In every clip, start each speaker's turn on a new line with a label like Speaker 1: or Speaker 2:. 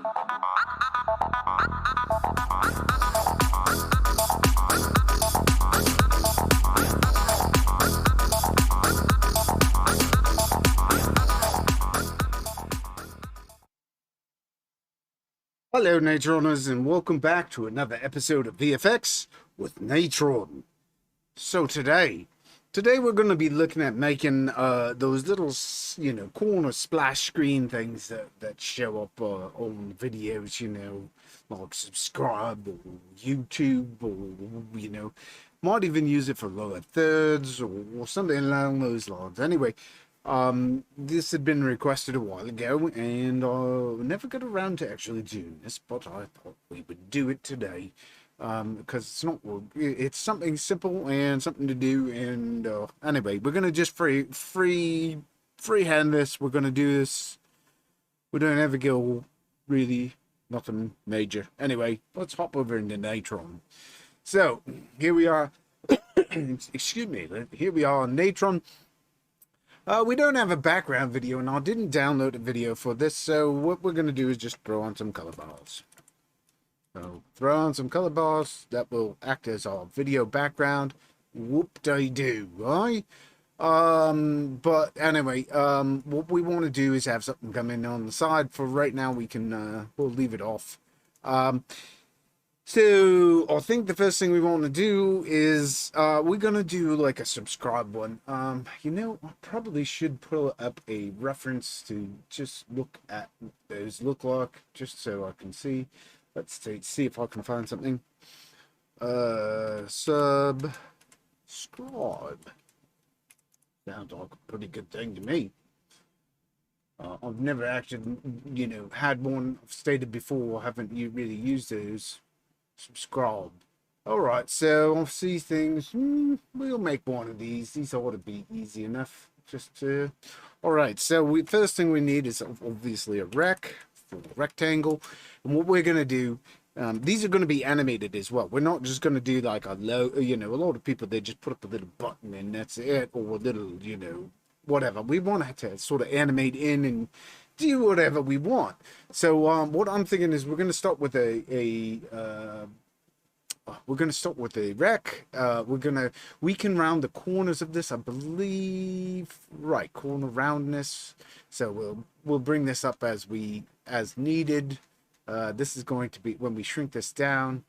Speaker 1: Hello, Natroners, and welcome back to another episode of VFX with Natron. So today we're going to be looking at making those little, corner splash screen things that show up on videos, like subscribe or YouTube, or might even use it for lower thirds or something along those lines. Anyway. This had been requested a while ago, and I never got around to actually doing this, but I thought we would do it today, because it's something simple and something to do, and anyway, we're gonna just freehand this. We're gonna do this. We don't ever go really nothing major. Anyway, let's hop over into Natron. So here we are. Excuse me. Here we are on Natron. We don't have a background video, and I didn't download a video for this, so what we're going to do is just throw on some color bars. So, throw on some color bars that will act as our video background. Whoop-de-doo, right? But anyway, what we want to do is have something come in on the side. For right now, we'll leave it off. So I think the first thing we want to do is we're gonna do like a subscribe one. I probably should pull up a reference to just look at what those look like, just so I can see. Let's see if I can find something. Subscribe sounds like a pretty good thing to me. I've never actually, had one. I've stated before, I haven't really used those. Subscribe. Alright, so I'll see things. We'll make one of these. These ought to be easy enough. Alright, so first thing we need is obviously a rectangle. And what we're going to do, these are going to be animated as well. We're not just going to do like a lot of people, they just put up a little button and that's it. Or a little, whatever. We want to sort of animate in and do whatever we want. So what I'm thinking is we're going to start with a rec. We can round the corners of this, I believe. Right, corner roundness. So we'll bring this up as needed. This is going to be when we shrink this down.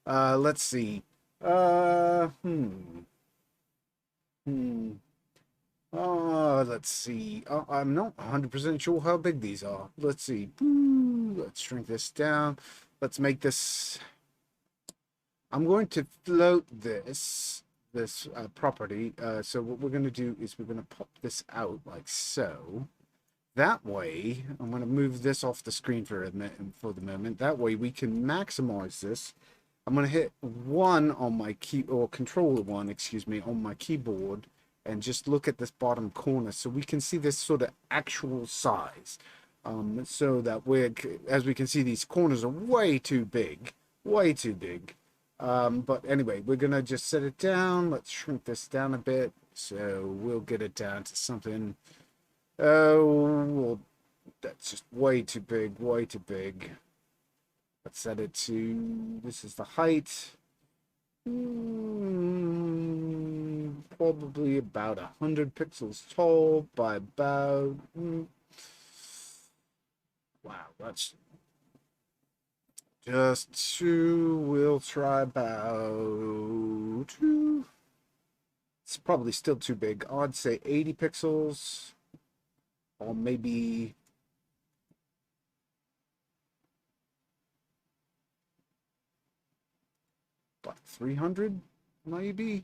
Speaker 1: Let's see. Let's see. I'm not 100% sure how big these are. Let's see. Let's shrink this down. Let's make this. I'm going to float this property. So what we're going to do is we're going to pop this out like so. That way, I'm going to move this off the screen for the moment. That way we can maximize this. I'm going to hit 1 on my controller 1, excuse me, on my keyboard. And just look at this bottom corner so we can see this sort of actual size. So that as we can see, these corners are way too big. But anyway, we're going to just set it down. Let's shrink this down a bit. So we'll get it down to something. Oh, well, that's just way too big. Let's set it to, this is the height. Probably about 100 pixels tall by about wow, that's just 2. We'll try about 2. It's probably still too big. I'd say 80 pixels, or maybe about 300 maybe.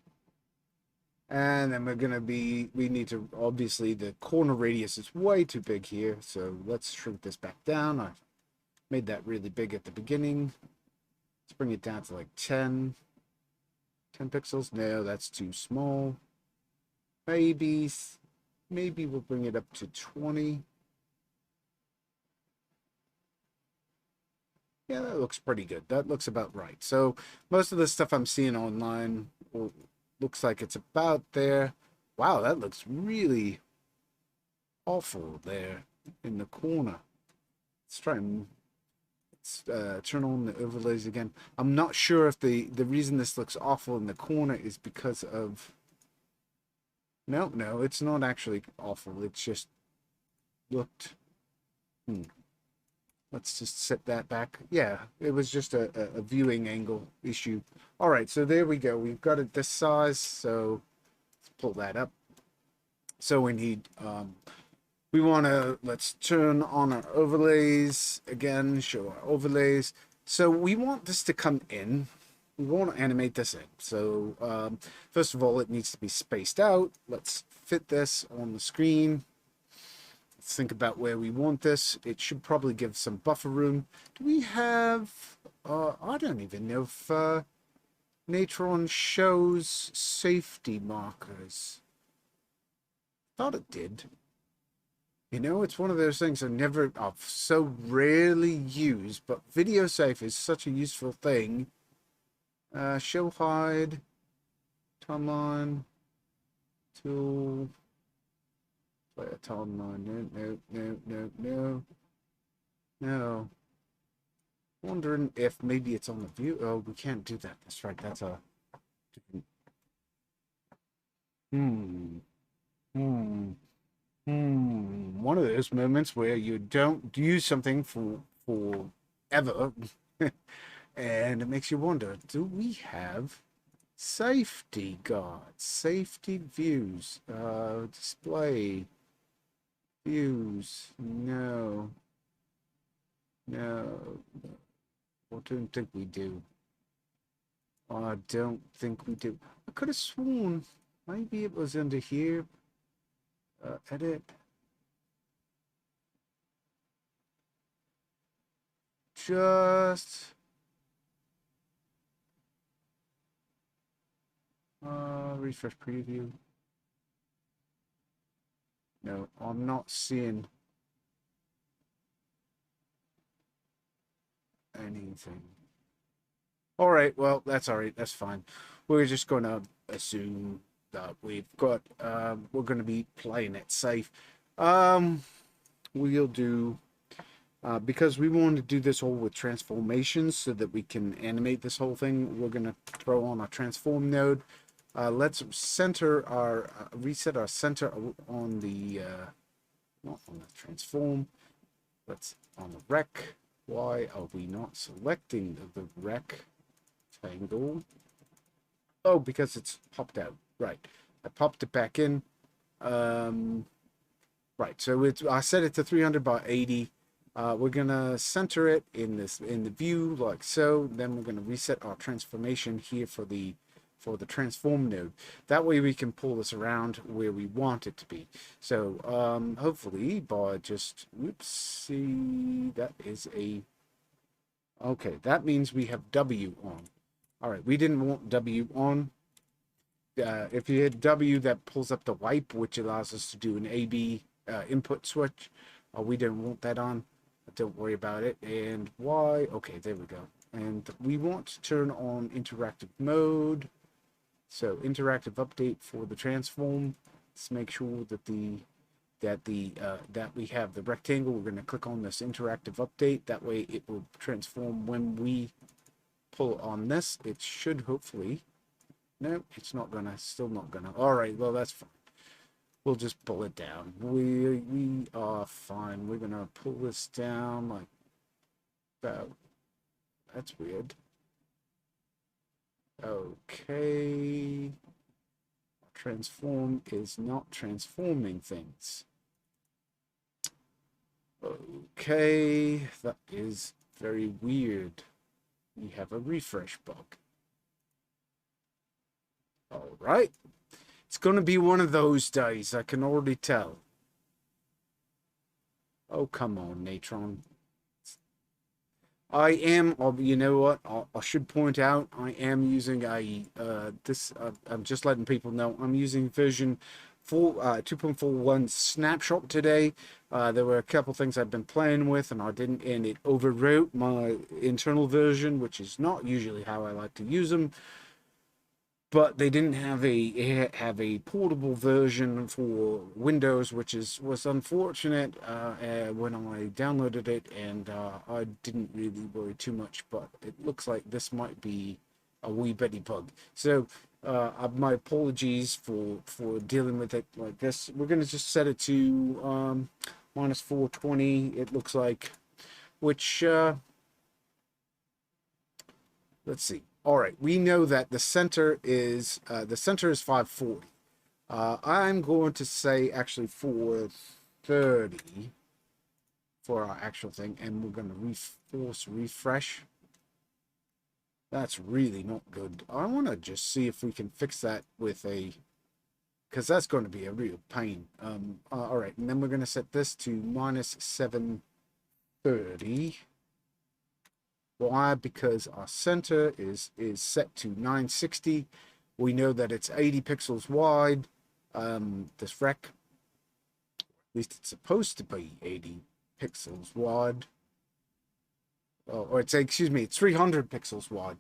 Speaker 1: And then we need to, obviously the corner radius is way too big here, so let's shrink this back down. I made that really big at the beginning. Let's bring it down to like 10 pixels. No, that's too small. Maybe we'll bring it up to 20. Yeah, that looks pretty good. That looks about right. So most of the stuff I'm seeing online looks like it's about there. Wow, that looks really awful there in the corner. Let's try and Turn on the overlays again. I'm not sure if the reason this looks awful in the corner is because of... No, it's not actually awful. It's just looked... Let's just set that back. Yeah, it was just a viewing angle issue. All right, so there we go. We've got it this size, so let's pull that up. So we need, we want to, let's turn on our overlays again, show our overlays. So we want this to come in. We want to animate this in. So first of all, it needs to be spaced out. Let's fit this on the screen. Let's think about where we want this. It should probably give some buffer room. Do we have, I don't even know if Natron shows safety markers. Thought it did. You know, it's one of those things I've so rarely used, but video safe is such a useful thing. Show hide, timeline, tool, play a timeline. No. Wondering if maybe it's on the view. Oh, we can't do that. That's right. That's a different. One of those moments where you don't use something for ever, and it makes you wonder: do we have safety guards, safety views, display views? No. I don't think we do. I don't think we do. I could have sworn maybe it was under here. Edit. Just refresh preview. No, I'm not seeing anything. All right, well, that's all right. That's fine. We're just going to assume that we've got, we're going to be playing it safe. We'll do, because we want to do this all with transformations so that we can animate this whole thing, we're going to throw on our transform node. Let's center our, reset our center on the, not on the transform, let's on the rec. Why are we not selecting the rectangle? Oh, because it's popped out. Right. I popped it back in. Right. So I set it to 300 by 80. We're gonna center it in the view like so. Then we're gonna reset our transformation here for the transform node. That way we can pull this around where we want it to be. So hopefully by just whoopsie, that is a okay. That means we have W on. All right, we didn't want W on. If you hit W, that pulls up the wipe, which allows us to do an A/B input switch. We didn't want that on. Don't worry about it. And Y, okay, there we go. And we want to turn on interactive mode. So interactive update for the transform. Let's make sure that that we have the rectangle. We're going to click on this interactive update. That way it will transform when we pull on this. It should hopefully. No, it's not gonna. Still not gonna. All right. Well, that's fine. We'll just pull it down. We are fine. We're gonna pull this down like that. That's weird. Okay. Transform is not transforming things. Okay, that is very weird. We have a refresh bug. All right. It's going to be one of those days, I can already tell. Oh, come on, Natron. I am, you know what, I should point out, I am using I'm just letting people know, I'm using version 2.41 snapshot today. There were a couple things I've been playing with and it overwrote my internal version, which is not usually how I like to use them. but they didn't have a portable version for Windows, which was unfortunate when I downloaded it, and I didn't really worry too much. But it looks like this might be a wee bitty bug. So my apologies for dealing with it like this. We're gonna just set it to minus 420. It looks like, which let's see. All right, we know that the center is 540. I'm going to say actually 430 for our actual thing, and we're going to force refresh. That's really not good. I want to just see if we can fix that with a, because that's going to be a real pain. All right, and then we're going to set this to minus 730. Why? Because our center is set to 960. We know that it's 80 pixels wide. This rec, at least it's supposed to be 80 pixels wide. Oh, or excuse me, it's 300 pixels wide,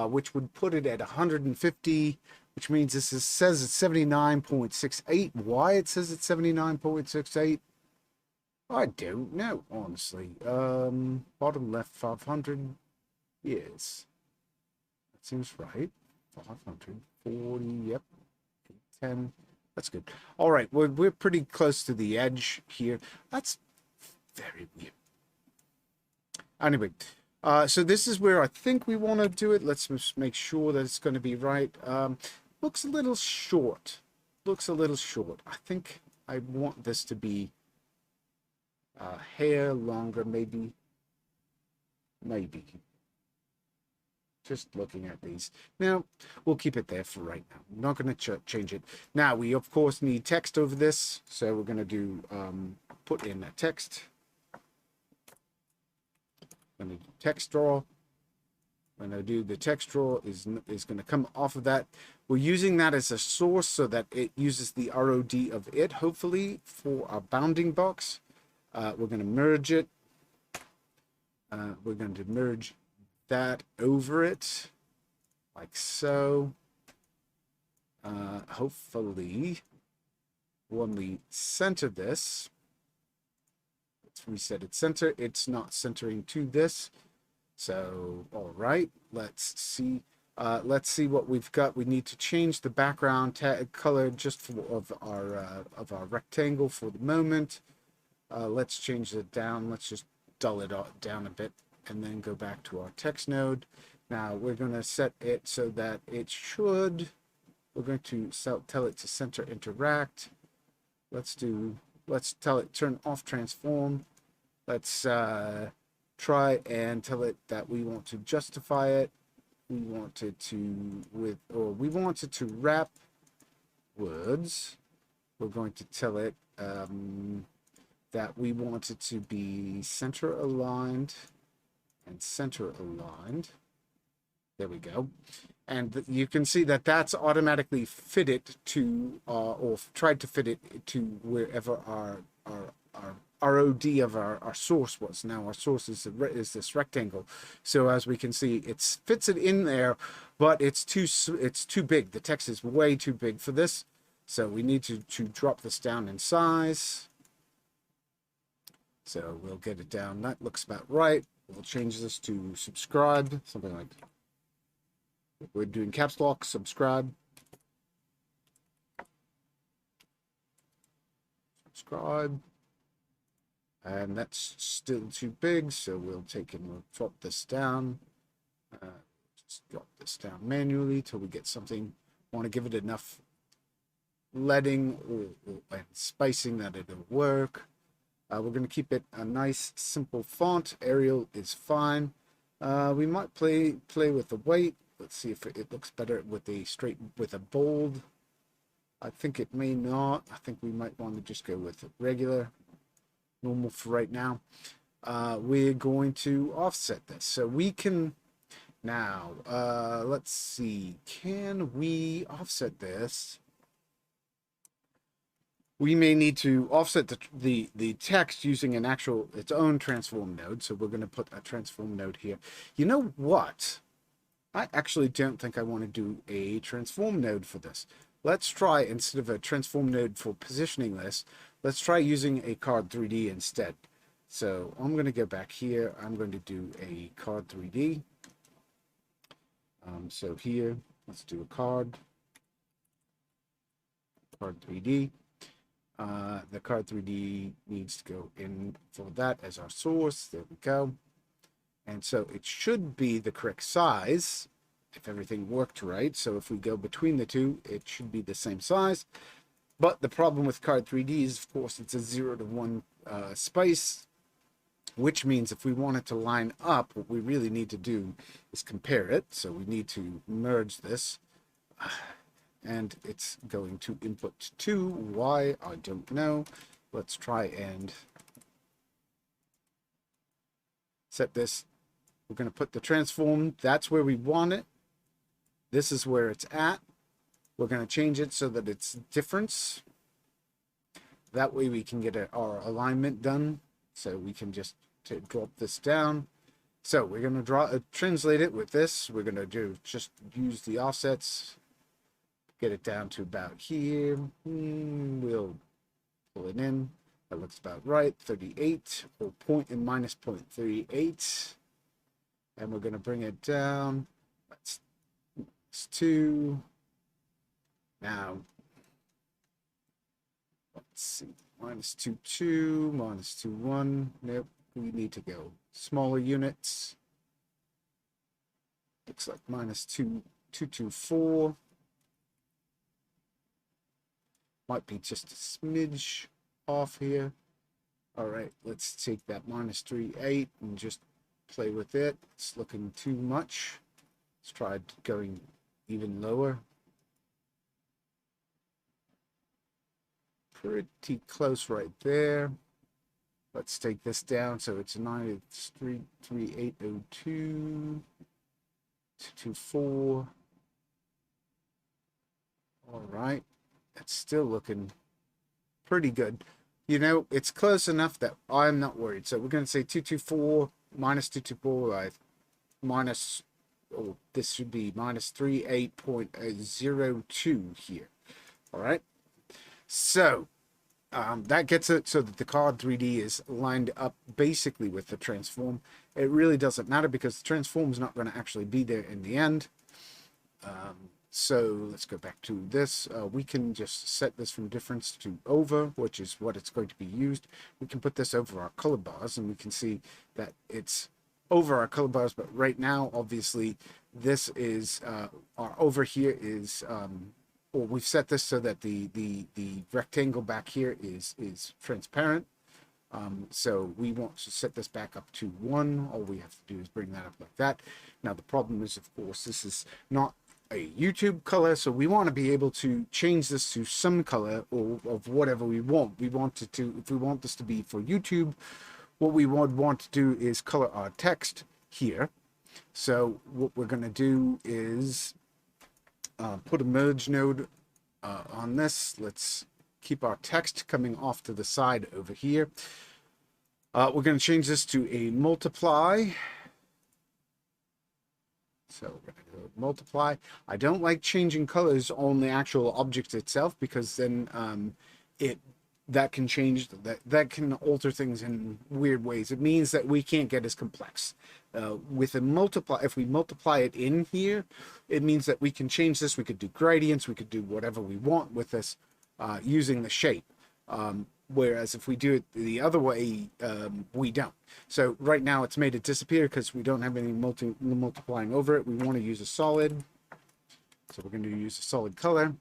Speaker 1: which would put it at 150, which means says it's 79.68. Why it says it's 79.68? I don't know, honestly. Bottom left 500. Yes. That seems right. 540, yep. 10. That's good. All right, we're pretty close to the edge here. That's very weird. Anyway, so this is where I think we want to do it. Let's just make sure that it's going to be right. Looks a little short. Looks a little short. I think I want this to be hair longer, maybe. Maybe. Just looking at these. Now, we'll keep it there for right now. I'm not going to change it. Now, we, of course, need text over this. So we're going to do, put in a text. I'm going to do text draw. When I do the text draw is going to come off of that. We're using that as a source so that it uses the ROD of it, hopefully, for our bounding box. We're going to merge it. We're going to merge that over it, like so. Hopefully, when we center this, let's reset its center. It's not centering to this. So, all right, let's see. Let's see what we've got. We need to change the background color just of our rectangle for the moment. Let's change it down. Let's just dull it down a bit and then go back to our text node. Now we're going to set it so that it should, we're going to tell it to center interact. Let's tell it turn off transform. Let's try and tell it that we want to justify it. We want it to wrap words. We're going to tell it that we want it to be center aligned and center aligned. There we go. And you can see that that's automatically fitted to, or tried to fit it to wherever our ROD of our source was. Now our source is this rectangle. So as we can see, it fits it in there, but it's too big. The text is way too big for this. So we need to drop this down in size. So we'll get it down. That looks about right. We'll change this to subscribe, something like that. We're doing caps lock, subscribe. Subscribe. And that's still too big, so we'll take and we'll drop this down. Just drop this down manually till we get something. Want to give it enough leading and spacing that it'll work. We're going to keep it a nice, simple font. Arial is fine. We might play with the weight. Let's see if it looks better with a bold. I think it may not. I think we might want to just go with regular, normal for right now. We're going to offset this. So we can now, let's see, can we offset this? We may need to offset the text using its own transform node. So we're going to put a transform node here. You know what? I actually don't think I want to do a transform node for this. Let's try, instead of a transform node for positioning this, let's try using a card 3D instead. So I'm going to go back here. I'm going to do a card 3D. So here, let's do a card 3D. The card 3D needs to go in for that as our source. There we go. And so it should be the correct size if everything worked right. So if we go between the two, it should be the same size. But the problem with card 3D is, of course, it's a 0 to 1 space, which means if we want it to line up, what we really need to do is compare it. So we need to merge this. And it's going to input 2. Why? I don't know. Let's try and set this. We're going to put the transform. That's where we want it. This is where it's at. We're going to change it so that it's difference. That way we can get our alignment done. So we can just drop this down. So we're going to translate it with this. We're going to just use the offsets. Get it down to about here. We'll pull it in. That looks about right. 38 or point and minus 0.38. And we're going to bring it down. That's 2. Now, let's see. Minus 2, 2, minus 2, 1. Nope. We need to go smaller units. Looks like minus 2, 2, 2, 4. Might be just a smidge off here. All right, let's take that minus 3, 8 and just play with it. It's looking too much. Let's try going even lower. Pretty close right there. Let's take this down so it's 3802 224. All right, it's still looking pretty good. You know, it's close enough that I'm not worried. So we're going to say 224 minus 224, minus, oh, this should be minus 38.02 here. All right. So that gets it so that the card 3D is lined up basically with the transform. It really doesn't matter because the transform is not going to actually be there in the end. So let's go back to this. We can just set this from difference to over, which is what it's going to be used. We can put this over our color bars and we can see that it's over our color bars. But right now, obviously, this is our over here is, or we've set this so that the rectangle back here is transparent. So we want to set this back up to 1. All we have to do is bring that up like that. Now, the problem is, of course, this is not a YouTube color, so we want to be able to change this to some color or of whatever we want. We want it to, if we want this to be for YouTube, what we would want to do is color our text here. So what we're going to do is put a merge node on this. Let's keep our text coming off to the side over here. We're going to change this to a multiply. So we're going to go multiply. I don't like changing colors on the actual object itself because then that can change, that can alter things in weird ways. It means that we can't get as complex. With a multiply, if we multiply it in here, it means that we can change this. We could do gradients. We could do whatever we want with this using the shape. Whereas if we do it the other way, we don't. So right now it's made it disappear because we don't have any multiplying over it. We want to use a solid. So we're going to use a solid color.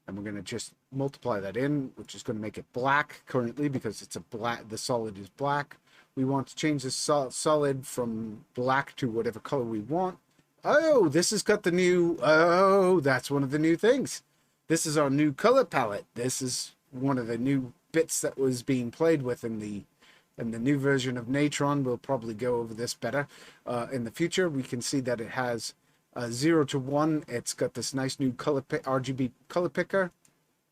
Speaker 1: And we're going to just multiply that in, which is going to make it black currently because it's a black. The solid is black. We want to change the solid from black to whatever color we want. Oh, this has got the new, oh, that's one of the new things. This is our new color palette. This is one of the new bits that was being played with in the new version of Natron. We'll probably go over this better in the future. We can see that it has 0 to 1. It's got this nice new color RGB color picker,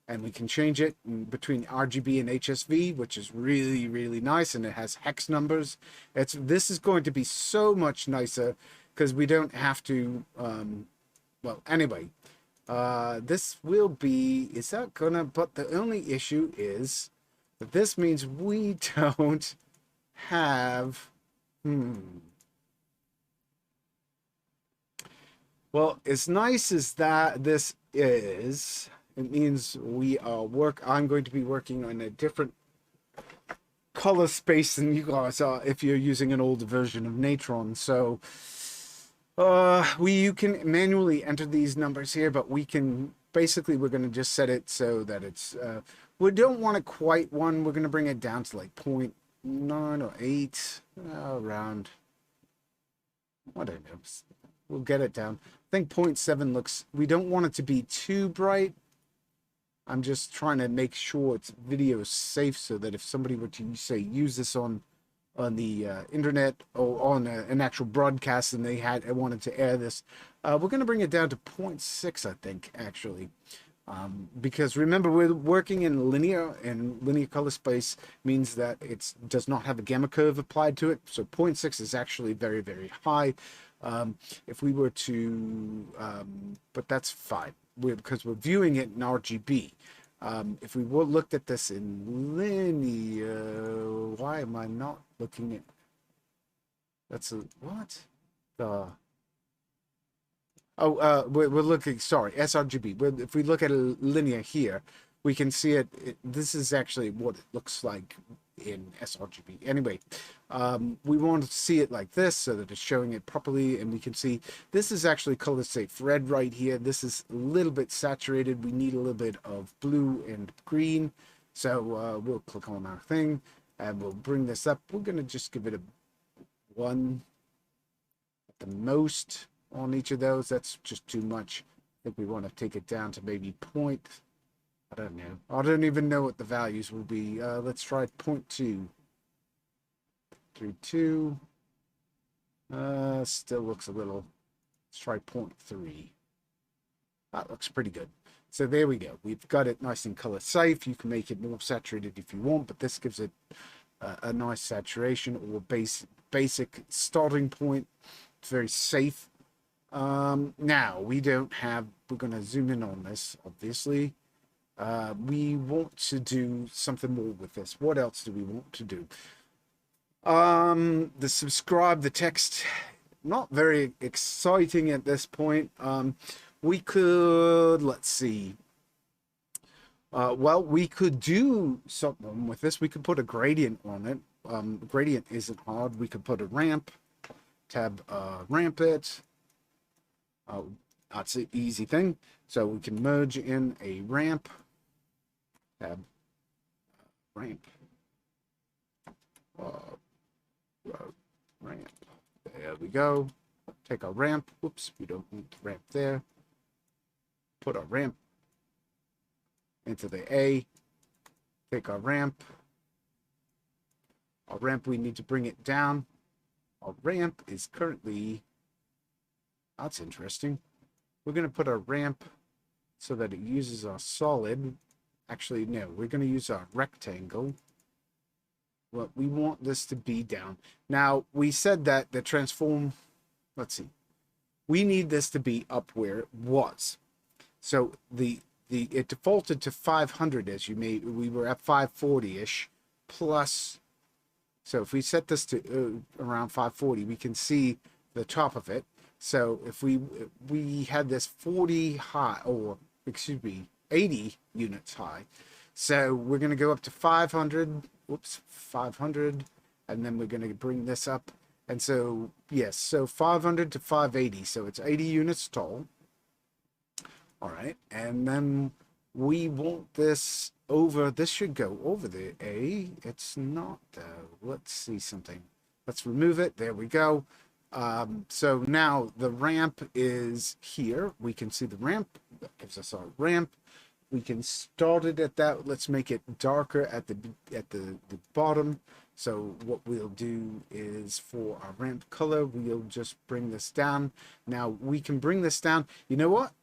Speaker 1: and we can change it between RGB and HSV, which is really, really nice, and it has hex numbers. This is going to be so much nicer because we don't have to, well, anyway, this will be, is that gonna, but the only issue is that this means we don't have, well, as nice as that this is, it means we are I'm going to be working on a different color space than you guys are if you're using an older version of Natron. So you can manually enter these numbers here, but we can basically, we're going to just set it so that it's we don't want it quite 1. We're going to bring it down to like 0.9 or 8 around, I don't know, we'll get it down. I think 0.7 looks, we don't want it to be too bright. I'm just trying to make sure it's video safe, so that if somebody were to, say, use this on the internet or on an actual broadcast and they wanted to air this, we're going to bring it down to 0.6, I think, actually. Because remember, we're working in linear, and linear color space means that it does not have a gamma curve applied to it. So 0.6 is actually very, very high. If we were to, but that's fine, because we're viewing it in RGB. If we looked at this in linear, why am I not looking at, that's a, what? We're looking, sorry, sRGB. If we look at a linear here, we can see it. This is actually what it looks like in sRGB. Anyway, we want to see it like this so that it's showing it properly, and we can see this is actually color safe red right here. This is a little bit saturated. We need a little bit of blue and green. So we'll click on our thing and we'll bring this up. We're going to just give it a 1 at the most on each of those. That's just too much. I think we want to take it down to maybe I don't know. I don't even know what the values will be. Let's try 0.2. 3.2. Still looks a little. Let's try 0.3. That looks pretty good. So there we go. We've got it nice and color safe. You can make it more saturated if you want, but this gives it a nice saturation or basic starting point. It's very safe. Now we're going to zoom in on this, obviously. We want to do something more with this. What else do we want to do? The text, not very exciting at this point. We could, let's see. Well, we could do something with this. We could put a gradient on it. Gradient isn't hard. We could put a ramp, tab ramp it. That's an easy thing. So we can merge in a ramp, tab ramp, ramp. There we go. Take our ramp. Whoops, we don't need the ramp there. Put our ramp into the A. Take our ramp. Our ramp, we need to bring it down. Our ramp is currently, that's interesting. We're going to put our ramp so that it uses our solid. Actually, no, we're going to use our rectangle. Well, we want this to be down. Now, we said that the transform, let's see. We need this to be up where it was. So it defaulted to 500, as you may, we were at 540-ish plus. So if we set this to around 540, we can see the top of it. So if we had this 40 high, or excuse me, 80 units high. So we're going to go up to 500, whoops, 500, and then we're going to bring this up. And so, yes, so 500 to 580. So it's 80 units tall. All right. And then we want this over, this should go over the A. It's not, though. Let's see something. Let's remove it. There we go. So now the ramp is here. We can see the ramp. That gives us our ramp. We can start it at that. Let's make it darker at the bottom. So what we'll do is for our ramp color, we'll just bring this down. Now we can bring this down. You know what?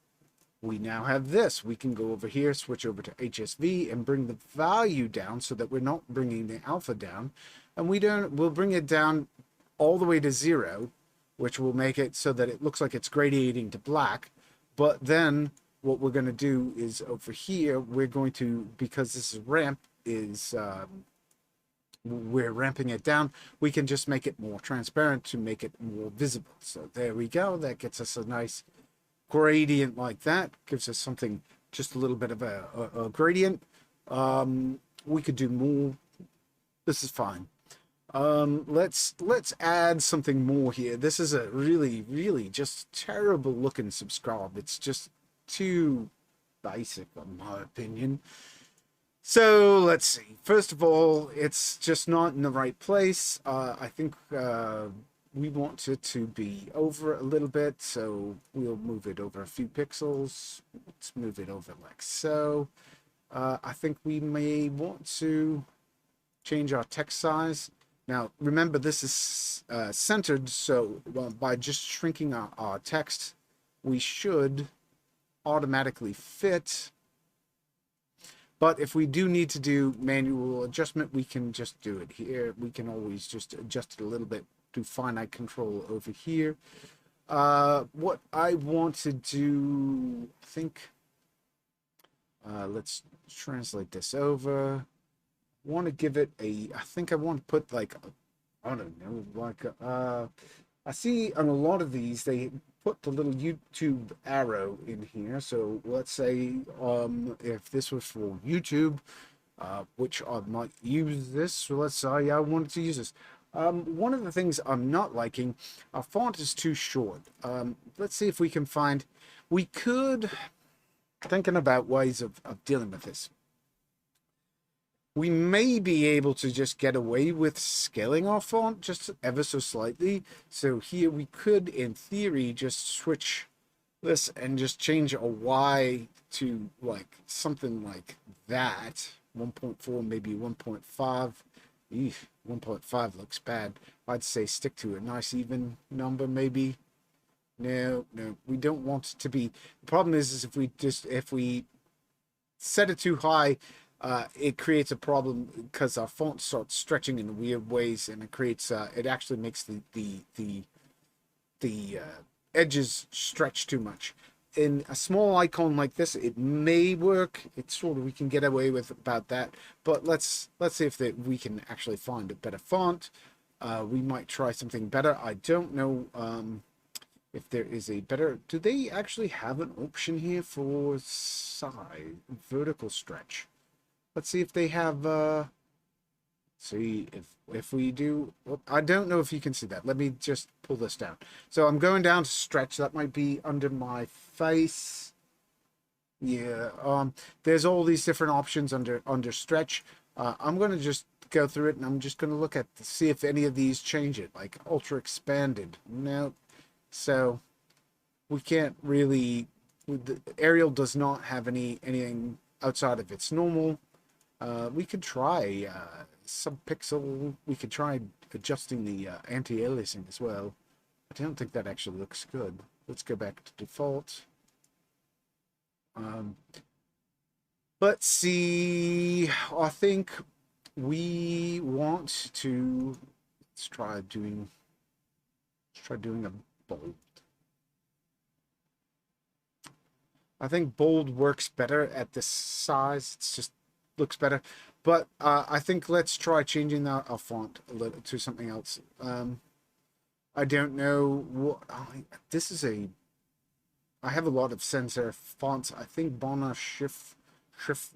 Speaker 1: We now have this. We can go over here, switch over to HSV and bring the value down so that we're not bringing the alpha down. And we'll bring it down all the way to 0. which will make it so that it looks like it's gradiating to black. But then what we're going to do is over here, we're going to, because this is ramp, we're ramping it down, we can just make it more transparent to make it more visible. So there we go. That gets us a nice gradient like that. Gives us something, just a little bit of a gradient. We could do more. This is fine. Let's add something more here. This is a really just terrible looking subscribe. It's just too basic in my opinion. So let's see. First of all, it's just not in the right place. I think we want it to be over a little bit, so we'll move it over a few pixels. Let's move it over like so. I think we may want to change our text size. Now, remember, this is centered, so by just shrinking our text, we should automatically fit. But if we do need to do manual adjustment, we can just do it here. We can always just adjust it a little bit, do finite control over here. What I want to do, I think, let's translate this over. I want to give it a, I think I want to put like, I don't know, like, I see on a lot of these, they put the little YouTube arrow in here. So let's say if this was for YouTube, which I might use this. So let's say I wanted to use this. One of the things I'm not liking, our font is too short. Let's see if we can find, we could, thinking about ways of dealing with this. We may be able to just get away with scaling our font just ever so slightly. So here we could, in theory, just switch this and just change a Y to like something like that. 1.4, maybe 1.5. 1.5 looks bad. I'd say stick to a nice even number maybe. No, we don't want it to be. The problem is if we set it too high, it creates a problem because our font starts stretching in weird ways, and it creates it actually makes the edges stretch too much. In a small icon like this, it may work. It's sort of, we can get away with about that. But let's see if we can actually find a better font. We might try something better. I don't know if there is a better. Do they actually have an option here for size, vertical stretch? Let's see if they have, see if we do, well, I don't know if you can see that. Let me just pull this down. So I'm going down to stretch. That might be under my face. Yeah, there's all these different options under stretch. I'm going to just go through it, and I'm just going to look at see if any of these change it, like ultra expanded. No. So we can't really, Arial does not have anything outside of its normal. We could try subpixel. We could try adjusting the anti-aliasing as well. I don't think that actually looks good. Let's go back to default. Let's see. I think we want to. Let's try doing a bold. I think bold works better at this size. It's just looks better, but I think let's try changing our font a little to something else. I don't know what this is I have a lot of sans serif fonts. I think Bonner Schiff.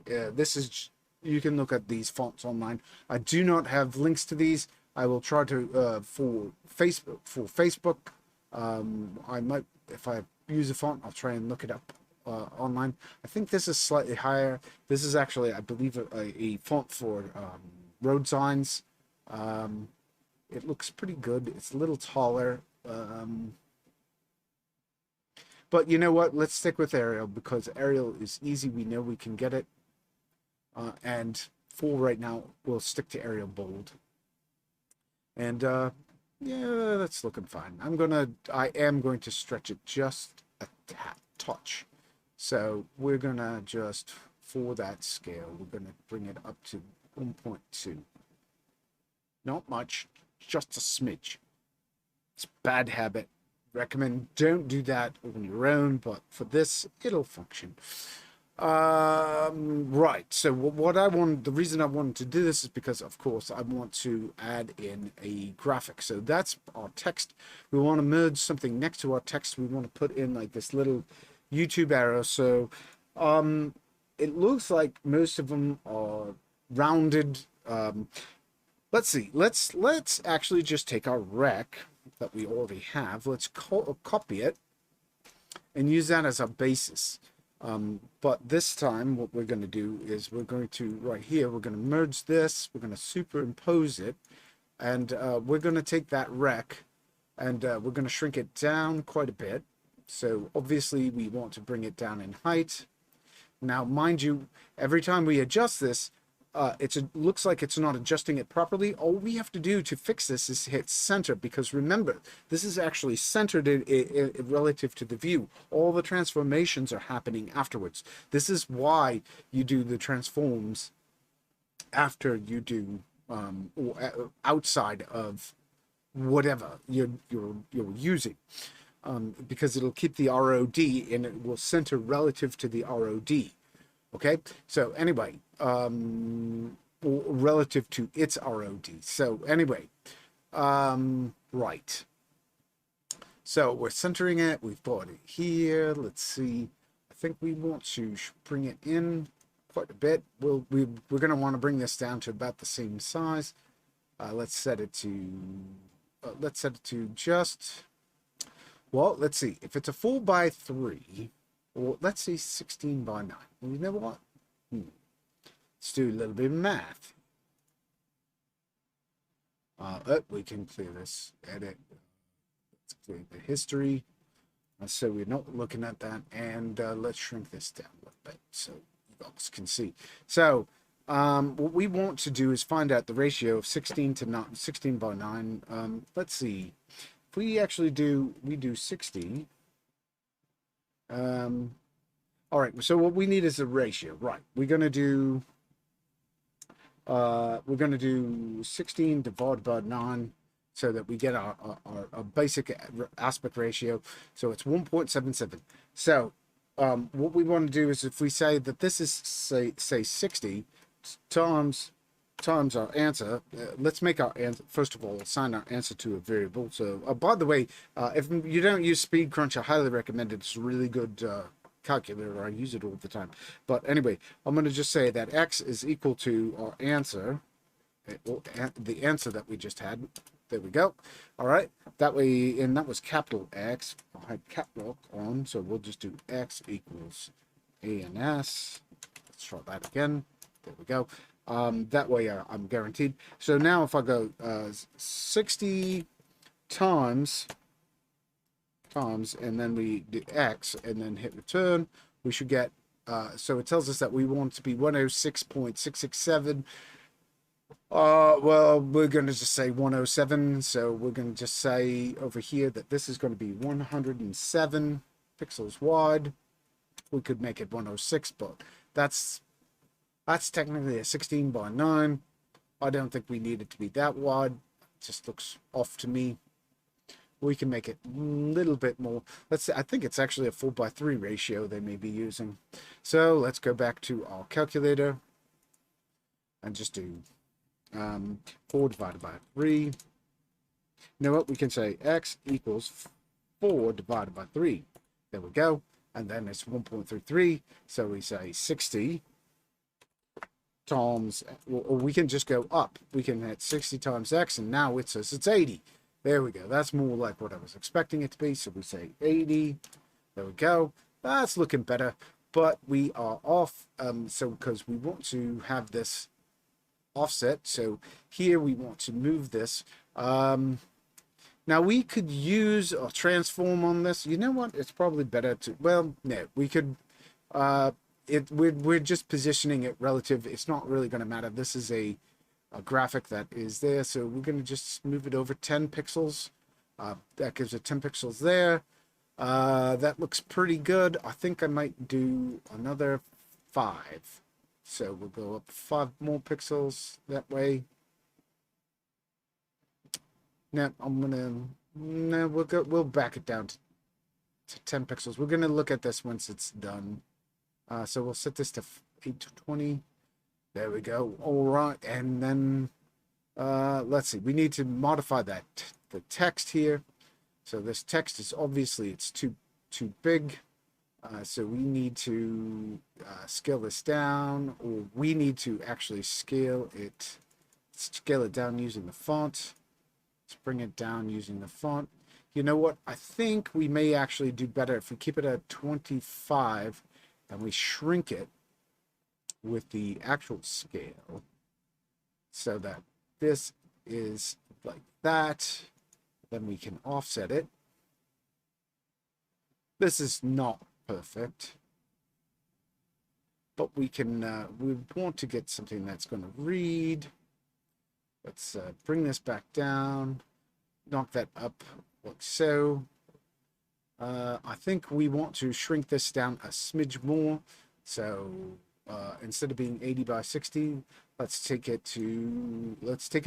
Speaker 1: This is, you can look at these fonts online. I do not have links to these. I will try to for Facebook. I might, if I use a font, I'll try and look it up online. I think this is slightly higher. This is actually, I believe, a font for road signs. It looks pretty good. It's a little taller. But you know what? Let's stick with Arial because Arial is easy. We know we can get it. And for right now, we'll stick to Arial Bold. And yeah, that's looking fine. I am going to stretch it just a touch. So we're gonna just, for that scale, we're gonna bring it up to 1.2. Not much, just a smidge. It's a bad habit. recommend don't do that on your own, but for this, it'll function. Right. So what I want, the reason I wanted to do this is because, of course, I want to add in a graphic. So that's our text. We want to merge something next to our text. We want to put in like this little YouTube arrow. So, it looks like most of them are rounded. Let's see. Let's actually just take our rec that we already have. Let's copy it and use that as our basis. But this time what we're going to do is we're going to, right here, we're going to merge this, we're going to superimpose it, and we're going to take that rec and we're going to shrink it down quite a bit. So obviously we want to bring it down in height. Now, mind you, every time we adjust this, looks like it's not adjusting it properly. All we have to do to fix this is hit center, because remember, this is actually centered relative to the view. All the transformations are happening afterwards. This is why you do the transforms after you do outside of whatever you're using, because it'll keep the ROD and it will center relative to the ROD. Okay, so anyway, relative to its ROD. So anyway, right. So we're centering it. We've got it here. Let's see. I think we want to bring it in quite a bit. We're going to want to bring this down to about the same size. Let's set it to just. Well, let's see. If it's a 4:3. Well, let's see, 16:9. Well, you know what? Let's do a little bit of math. We can clear this. Edit. Let's clear the history. So we're not looking at that. And let's shrink this down a little bit so you guys can see. So what we want to do is find out the ratio of 16:9. Let's see. If we actually do 60. All right, so what we need is a ratio, right? We're gonna do 16 divided by 9 so that we get our basic aspect ratio. So it's 1.77. So what we want to do is, if we say that this is say 60 times our answer, let's make our answer, first of all, assign our answer to a variable. So by the way, if you don't use SpeedCrunch, I highly recommend it. It's a really good calculator. I use it all the time. But anyway, I'm going to just say that x is equal to our answer, the answer that we just had. There we go. All right, that way, and that was capital X. I had cap lock on, so we'll just do x equals ANS. Let's try that again. There we go. That way I'm guaranteed. So now if I go 60 times, and then we do X and then hit return, we should get, so it tells us that we want to be 106.667. Well, we're going to just say 107. So we're going to just say over here that this is going to be 107 pixels wide. We could make it 106, but that's technically a 16:9. I don't think we need it to be that wide. It just looks off to me. We can make it a little bit more. Let's say, I think it's actually a 4:3 ratio they may be using. So let's go back to our calculator and just do 4 divided by 3. You know what? We can say x equals 4 divided by 3. There we go. And then it's 1.33. So we say 60 times, or we can just go up. We can hit 60 times x, and now it says it's 80. There we go. That's more like what I was expecting it to be. So we say 80. There we go. That's looking better, but we are off. So because we want to have this offset, so here we want to move this. Now we could use a transform on this. You know what? It's probably better to, well, no, we could, we're just positioning it relative. It's not really going to matter. This is a graphic that is there, so we're going to just move it over 10 pixels. That gives it 10 pixels there. That looks pretty good. I think I might do another 5. So we'll go up 5 more pixels that way. Now I'm gonna No, we'll back it down to 10 pixels. We're gonna look at this once it's done. So we'll set this to 820. There we go. All right, and then let's see. We need to modify the text here. So this text is obviously it's too big. So we need to scale this down, or we need to actually scale it down using the font. Let's bring it down using the font. You know what? I think we may actually do better if we keep it at 25 and we shrink it with the actual scale so that this is like that. Then we can offset it. This is not perfect, but we can we want to get something that's going to read. Let's bring this back down, knock that up like so. I think we want to shrink this down a smidge more. So instead of being 80 by 60, let's take it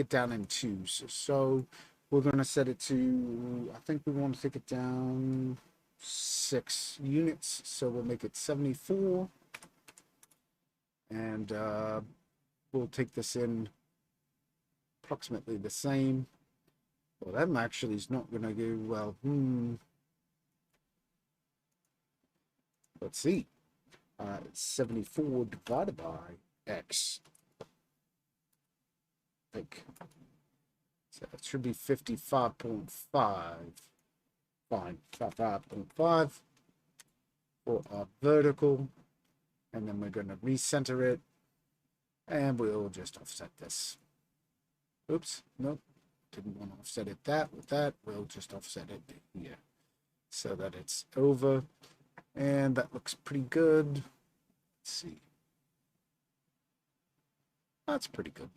Speaker 1: down in twos. So we're going to set it to, I think we want to take it down 6 units. So we'll make it 74. And we'll take this in approximately the same. Well, that actually is not going to go well. Let's see. 74 divided by x. I think. So it should be 55.5. Fine, 55.5 for our vertical. And then we're going to recenter it. And we'll just offset this. Oops, nope. Didn't want to offset it with that. We'll just offset it here so that it's over. And that looks pretty good. Let's see. That's pretty good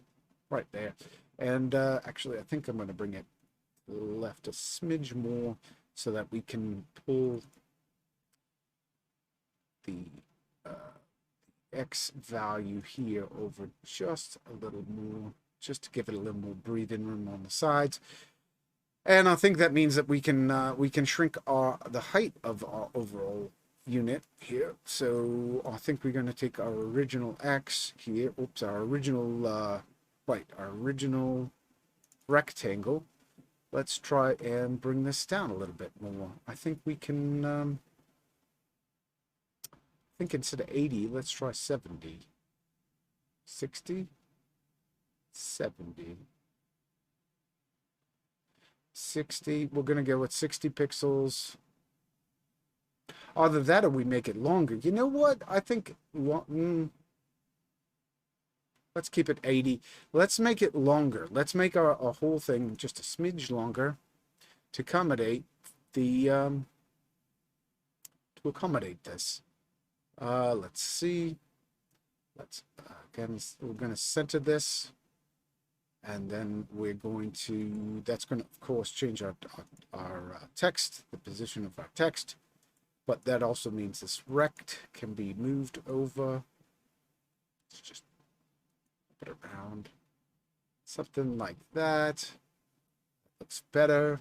Speaker 1: right there. And actually, I think I'm going to bring it left a smidge more so that we can pull the X value here over just a little more, just to give it a little more breathing room on the sides. And I think that means that we can shrink the height of our overall unit here. So I think we're going to take our original X here. Oops, our original our original rectangle. Let's try and bring this down a little bit more. I think we can. I think instead of 80, let's try 70. 60. 70. 60. We're going to go with 60 pixels. Either that or we make it longer. You know what? I think... let's keep it 80. Let's make it longer. Let's make our whole thing just a smidge longer to accommodate the... to accommodate this. Let's see. Let's again, we're going to center this. And then we're going to, that's going to, of course, change our text, the position of our text. But that also means this rect can be moved over. Let's just put it around. Something like that. Looks better.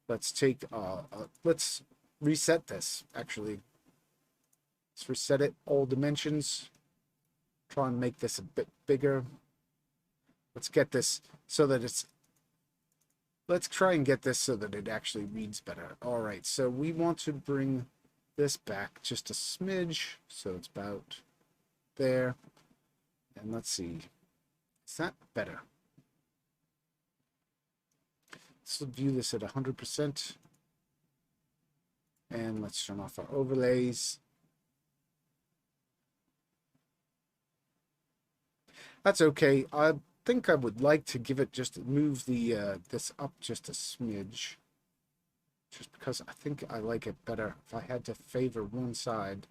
Speaker 1: Let's take, let's reset this, actually. Let's reset it, all dimensions. Try and make this a bit bigger. Let's get this so that it's, let's try and get this so that it actually reads better. All right, so we want to bring this back just a smidge. So it's about there. And let's see, is that better? Let's view this at 100%. And let's turn off our overlays. That's okay. I think I would like to give it just move the this up just a smidge, just because I think I like it better. If I had to favor one side,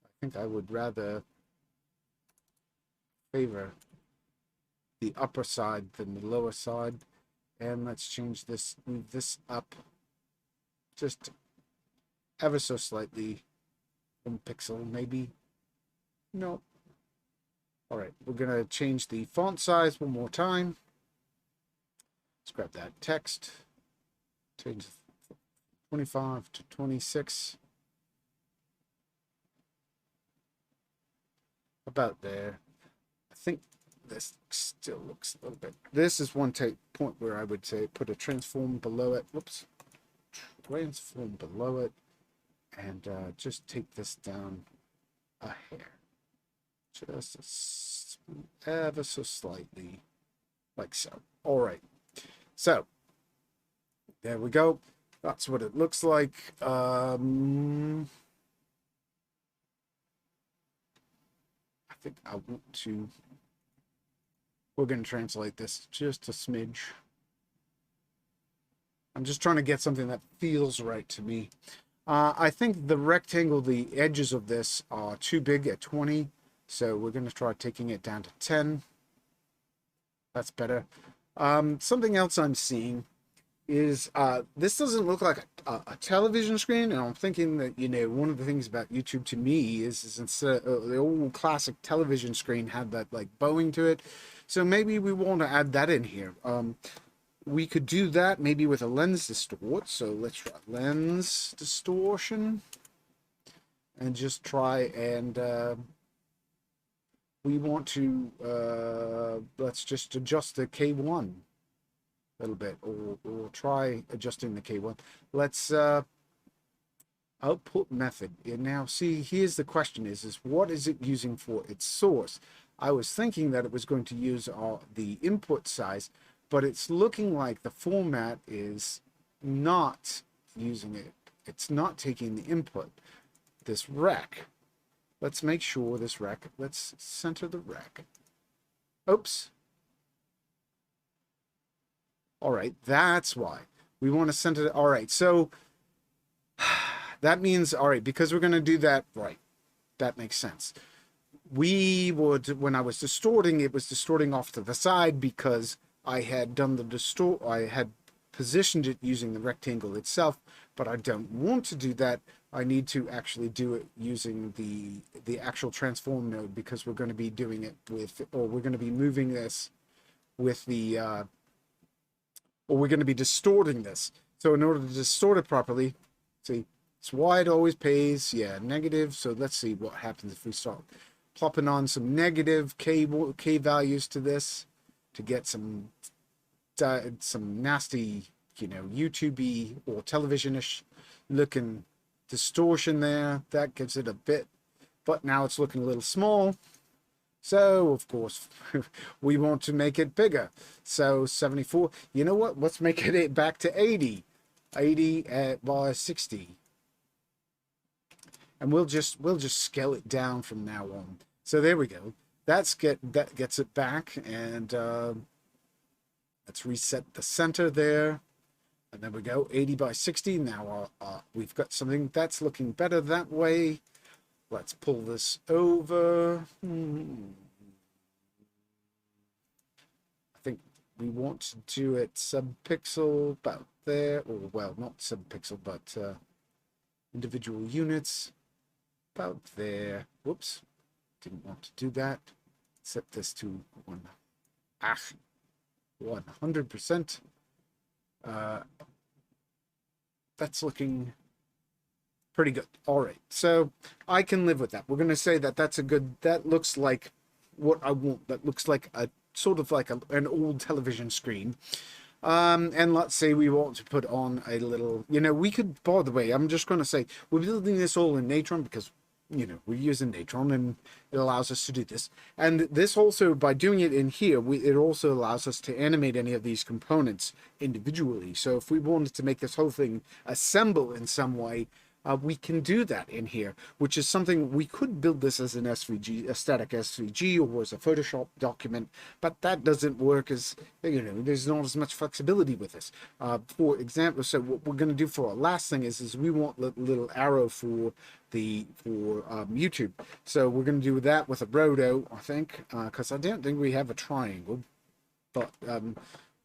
Speaker 1: I think I would rather favor the upper side than the lower side. And let's change this, move this up just ever so slightly, 1 pixel maybe. No. All right, we're going to change the font size one more time. Let's grab that text. Change 25 to 26. About there. I think this still looks a little bit. This is one point where I would say put a transform below it. Whoops. Transform below it. And just take this down a hair. Just ever so slightly. Like so. All right. So, there we go. That's what it looks like. I think I want to... We're going to translate this just a smidge. I'm just trying to get something that feels right to me. I think the rectangle, the edges of this are too big at 20. So we're going to try taking it down to 10. That's better. Something else I'm seeing is this doesn't look like a television screen, and I'm thinking that, you know, one of the things about YouTube to me is instead the old classic television screen had that like bowing to it, so maybe we want to add that in here. We could do that maybe with a lens distort, so let's try lens distortion and just try and we want to let's just adjust the K1 a little bit, or try adjusting the K1. Let's output method. And now see, here's the question is what is it using for its source? I was thinking that it was going to use the input size, but it's looking like the format is not using it. It's not taking the input. This rec. Let's make sure this rec, let's center the rec. Oops. All right, that's why we want to center it. All right, so that means, all right, because we're going to do that, right, that makes sense. We would, when I was distorting, it was distorting off to the side because I had done the I had positioned it using the rectangle itself, but I don't want to do that. I need to actually do it using the actual transform node, because we're going to be doing it with, or we're going to be moving this with the, or we're going to be distorting this. So in order to distort it properly, see, it's wide always pays, yeah, negative. So let's see what happens if we start plopping on some negative K values to this to get some nasty, you know, YouTube-y or television-ish looking distortion there. That gives it a bit, but now it's looking a little small. So, of course, we want to make it bigger. So 74, you know what? Let's make it back to 80. 80 by 60. And we'll just scale it down from now on. So there we go. That gets it back, and let's reset the center there. And there we go, 80 by 60. Now we've got something that's looking better that way. Let's pull this over. I think we want to do it subpixel about there, or well, not subpixel, but individual units about there. Whoops, didn't want to do that. Set this to 100%. That's looking pretty good. All right, so I can live with that. We're going to say that that's a good, that looks like what I want. That looks like a sort of like an old television screen. And let's say we want to put on a little, you know, we could, by the way, I'm just going to say we're building this all in Natron because, you know, we're using Natron and it allows us to do this. And this also, by doing it in here, it also allows us to animate any of these components individually. So if we wanted to make this whole thing assemble in some way, we can do that in here, which is something we could build this as an SVG, a static SVG, or as a Photoshop document, but that doesn't work as, you know, there's not as much flexibility with this. For example, so what we're going to do for our last thing is we want a little arrow for YouTube. So we're going to do that with a roto, I think, because I don't think we have a triangle, but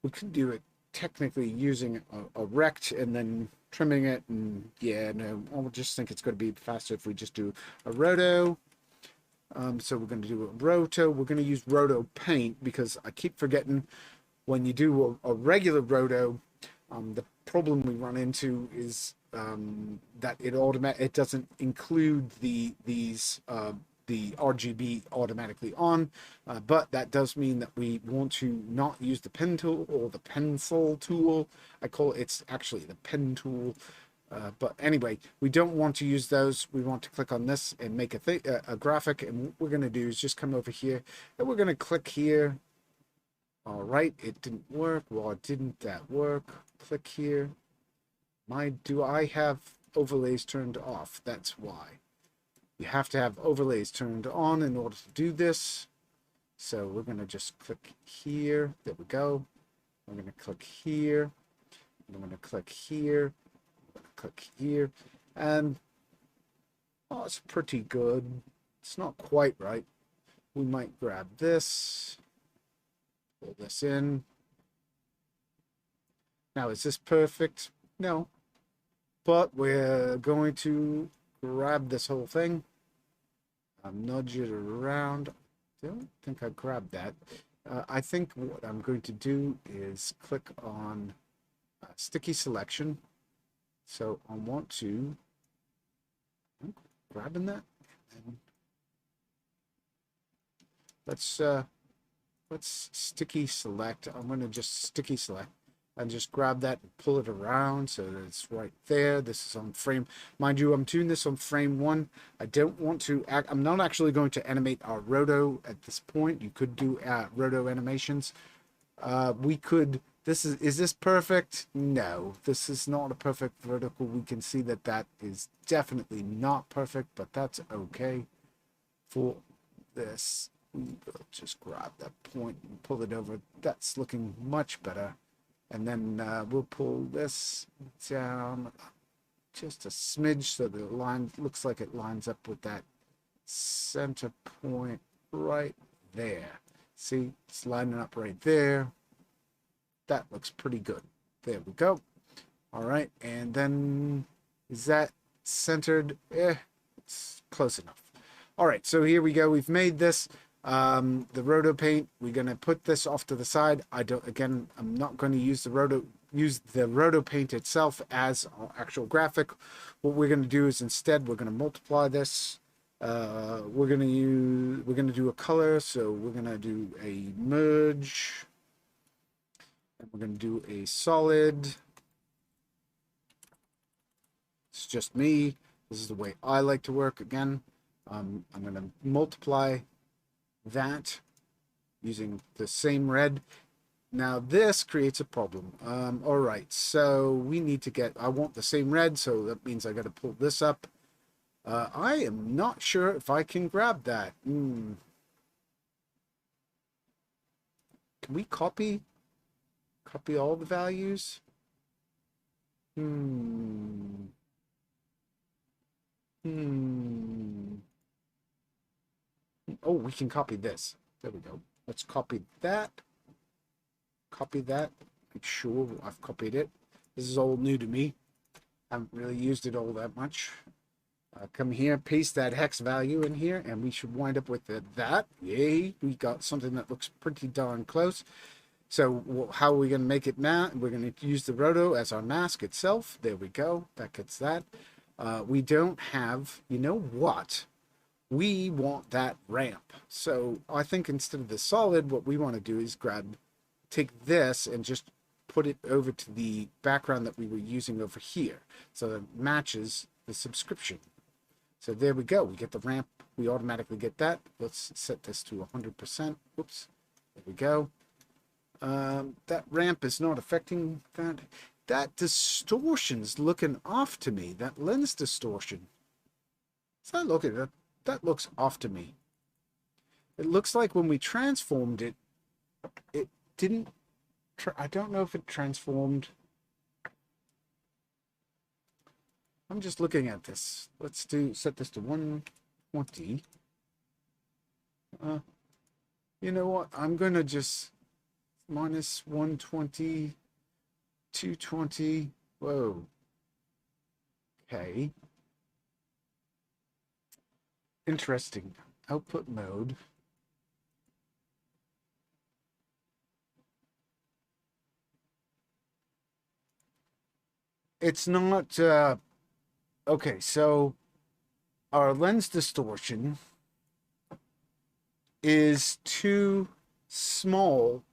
Speaker 1: we could do it technically using a rect and then trimming it, and yeah, no, I just think it's going to be faster if we just do a roto. So we're going to do a roto. We're going to use roto paint because I keep forgetting when you do a regular roto, the problem we run into is that it doesn't include the RGB automatically on, but that does mean that we want to not use the pen tool or the pencil tool. It's actually the pen tool. But anyway, we don't want to use those. We want to click on this and make a graphic. And what we're going to do is just come over here and we're going to click here. All right, it didn't work. Well, didn't that work? Click here. Do I have overlays turned off? That's why. You have to have overlays turned on in order to do this. So we're going to just click here. There we go. I'm going to click here. I'm going to click here. I'm going to click here. And oh, it's pretty good. It's not quite right. We might grab this. Pull this in. Now, is this perfect? No. But we're going to grab this whole thing. Nudge it around. I don't think I grabbed that. I think what I'm going to do is click on sticky selection. So I want to grabbing that. And let's sticky select. I'm going to just sticky select and just grab that and pull it around so that it's right there. This is on frame. Mind you, I'm doing this on frame 1. I don't want to I'm not actually going to animate our roto at this point. You could do roto animations. We could, is this perfect? No, this is not a perfect vertical. We can see that that is definitely not perfect, but that's okay. For this, we'll just grab that point and pull it over. That's looking much better. And then we'll pull this down just a smidge so the line looks like it lines up with that center point right there. See, it's lining up right there. That looks pretty good. There we go. All right, and then is that centered? It's close enough. All right, so here we go. We've made this. The roto paint, we're going to put this off to the side. I'm not going to use the roto paint itself as our actual graphic. What we're going to do is instead we're going to multiply this. We're going to do a color, so we're going to do a merge, and we're going to do a solid. It's just me. This is the way I like to work. Again, I'm going to multiply that using the same red. Now this creates a problem. All right, so we need to I want the same red, so that means I got to pull this up. I am not sure if I can grab that. Can we copy all the values? Oh, we can copy this. There we go. Let's copy that. Copy that. Make sure I've copied it. This is all new to me. I haven't really used it all that much. Come here, paste that hex value in here, and we should wind up with that. Yay, we got something that looks pretty darn close. So how are we going to make it now? We're going to use the roto as our mask itself. There we go. That gets that. We don't have, you know what? We want that ramp. So I think instead of the solid, what we want to do is take this and just put it over to the background that we were using over here. So that it matches the subscription. So there we go. We get the ramp. We automatically get that. Let's set this to 100%. Whoops. There we go. That ramp is not affecting that. That distortion's looking off to me. That lens distortion. So look at that. That looks off to me. It looks like when we transformed it, it didn't. I don't know if it transformed. I'm just looking at this. Let's set this to 120. You know what? I'm gonna just minus 120, 220. Whoa. Okay. Interesting. Output mode. it's not, okay, so our lens distortion is too small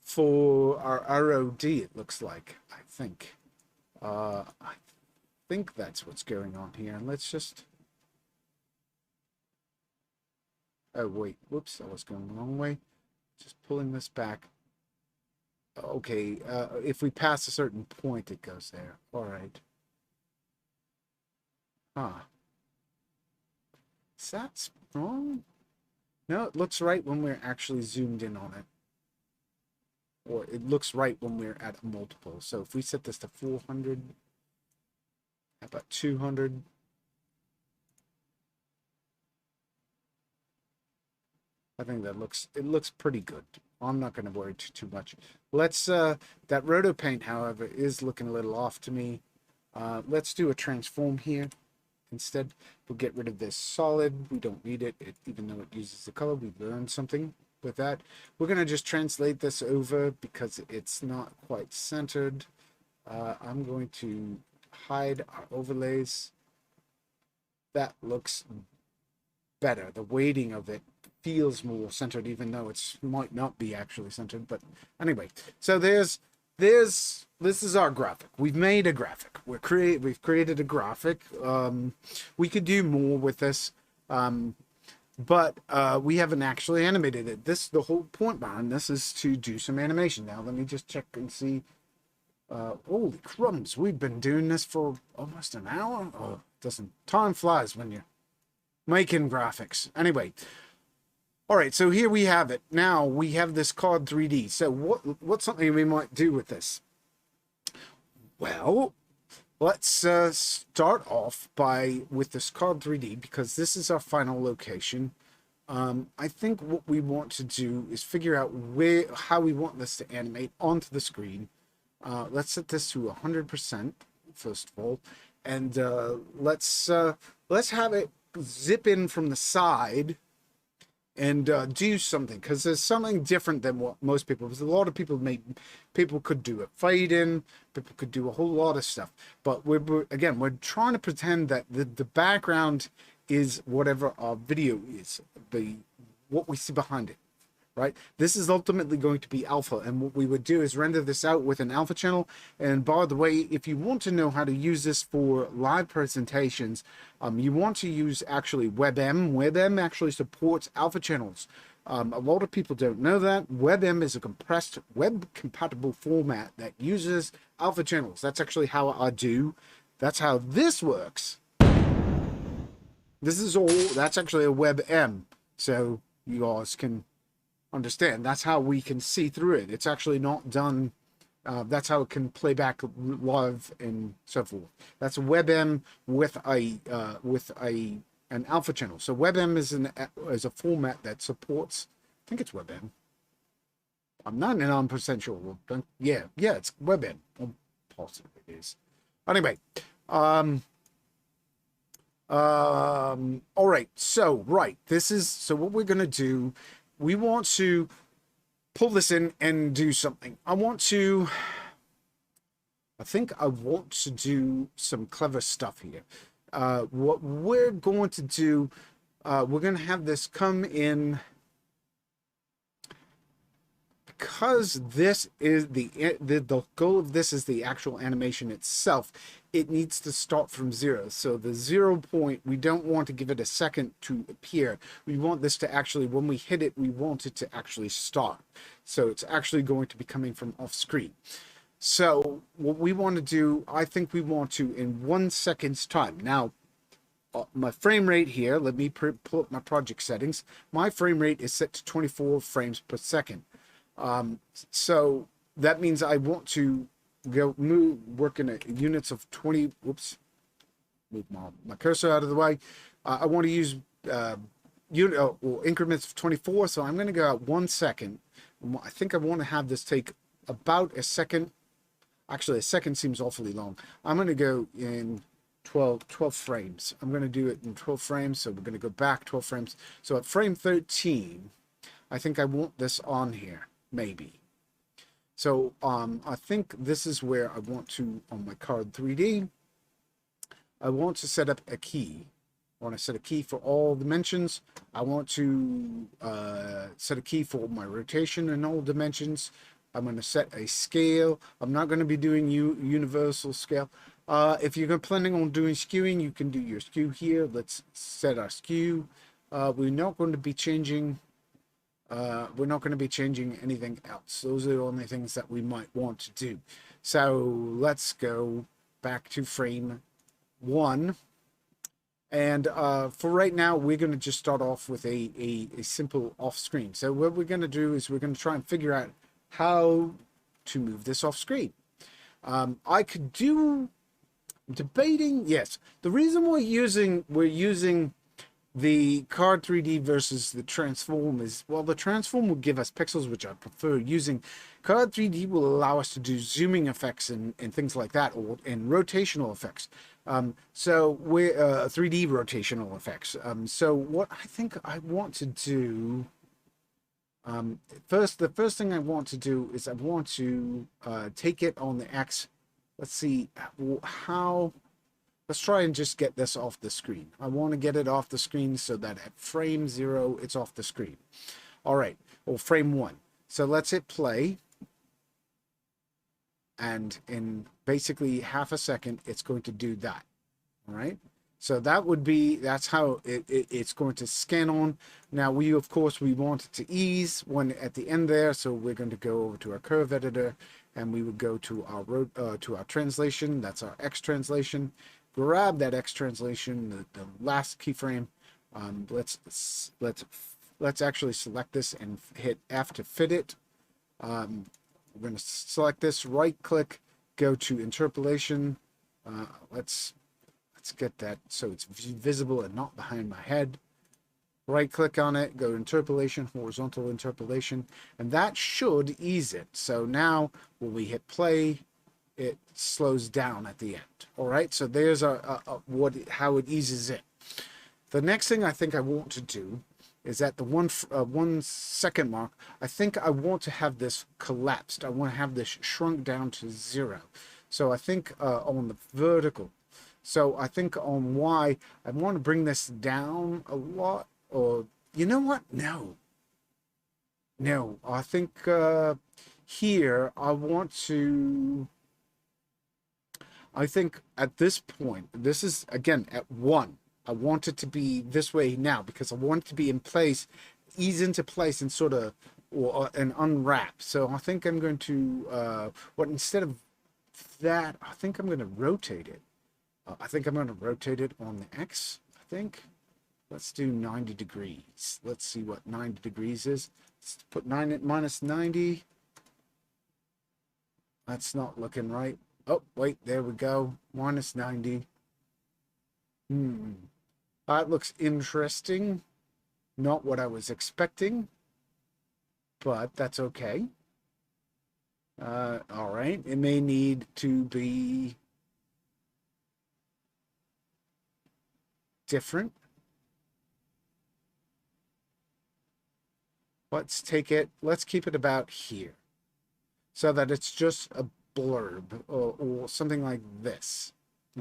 Speaker 1: for our ROD, it looks like, I think. I think that's what's going on here. Let's just... Oh, wait. Whoops, I was going the wrong way. Just pulling this back. Okay, if we pass a certain point, it goes there. All right. Huh. Is that wrong? No, it looks right when we're actually zoomed in on it. Or it looks right when we're at a multiple. So if we set this to 400, how about 200? I think that looks pretty good. I'm not going to worry too much. Let's that roto paint, however, is looking a little off to me. Let's do a transform here. Instead, we'll get rid of this solid. We don't need it, even though it uses the color. We've learned something with that. We're going to just translate this over because it's not quite centered. I'm going to hide our overlays. That looks better. The weighting of it feels more centered, even though it might not be actually centered. But anyway, so this is our graphic. We've made a graphic. We've created a graphic. We could do more with this, but we haven't actually animated it. The whole point behind this is to do some animation. Now let me just check and see. Holy crumbs, we've been doing this for almost an hour. Oh, time flies when you're making graphics. Anyway, all right, so here we have it. Now we have this card 3D. So what's something we might do with this? Well, let's start off with this card 3D, because this is our final location. I think what we want to do is figure out how we want this to animate onto the screen. Let's set this to 100% first of all, and let's have it zip in from the side and do something, because there's something different than what most people, because a lot of people could do it fade in, people could do a whole lot of stuff, but we're trying to pretend that the background is whatever our video is, what we see behind it. Right, this is ultimately going to be alpha, and what we would do is render this out with an alpha channel. And by the way, if you want to know how to use this for live presentations, you want to use actually WebM. WebM actually supports alpha channels. A lot of people don't know that. WebM is a compressed web compatible format that uses alpha channels. That's actually how I do. That's how this works. That's actually a WebM, so you guys can understand. That's how we can see through it. It's actually not done. That's how it can play back live and so forth. That's a WebM with an alpha channel. So WebM is a format that supports. I think it's WebM. I'm 99% sure. Yeah, it's WebM. Possibly it is. Anyway, all right. So what we're gonna do. We want to pull this in and do something. I think I want to do some clever stuff here. What we're going to do, we're going to have this come in, because this is the goal of this is the actual animation itself. It needs to start from 0. So the 0 point, we don't want to give it a second to appear. We want this to actually, when we hit it, we want it to actually start. So it's actually going to be coming from off screen. So what we want to do, I think we want to, in 1 second's time. Now, my frame rate here, let me pull up my project settings. My frame rate is set to 24 frames per second. So that means I want to work in units of 20. Whoops, move my cursor out of the way. I want to use unit or increments of 24. So I'm going to go out 1 second. I think I want to have this take about a second. Actually, a second seems awfully long. I'm going to go in 12 frames. I'm going to do it in 12 frames. So we're going to go back 12 frames. So at frame 13, I think I want this on here. Maybe. So I think this is where I want to, on my card 3D, I want to set up a key. I want to set a key for all dimensions. I want to set a key for my rotation in all dimensions. I'm going to set a scale. I'm not going to be doing universal scale. If you're planning on doing skewing, you can do your skew here. Let's set our skew. We're not going to be changing anything else. Those are the only things that we might want to do. So let's go back to frame 1. And for right now, we're going to just start off with a simple off screen. So what we're going to do is we're going to try and figure out how to move this off screen. I could do debating. Yes, the reason we're using the card 3D versus the transform is, well, the transform will give us pixels, which I prefer. Using card 3D will allow us to do zooming effects and things like that, or and rotational effects. So we're 3D rotational effects. So what I think I want to do, the first thing I want to do is I want to take it on the X. Let's see how. Let's try and just get this off the screen. I want to get it off the screen so that at frame 0, it's off the screen. All right, or frame 1. So let's hit play. And in basically half a second, it's going to do that. All right. So that's how it's going to scan on. Now of course, we want it to ease when at the end there. So we're going to go over to our curve editor and we would go to our translation. That's our X translation. Grab that X translation, the last keyframe. Let's actually select this and hit F to fit it. We're going to select this, right click, go to interpolation. Let's get that so it's visible and not behind my head. Right click on it, go to interpolation, horizontal interpolation, and that should ease it. So now when we hit play, it slows down at the end. All right, so there's how it eases it. The next thing I think I want to do is at the 1 second mark, I think I want to have this collapsed. I want to have this shrunk down to 0. So I think on the vertical. So I think on Y, I want to bring this down a lot. Or you know what? No. I think here I want to. I think at this point, this is again at 1. I want it to be this way now because I want it to be in place, ease into place and sort of, and unwrap. So I think I'm going to, instead of that, I think I'm going to rotate it. I think I'm going to rotate it on the X, I think. Let's do 90 degrees. Let's see what 90 degrees is. Let's put 9 at minus 90. That's not looking right. Oh, wait, there we go. Minus 90. That looks interesting. Not what I was expecting, but that's okay. All right, it may need to be different. Let's keep it about here so that it's just a blurb or something like this.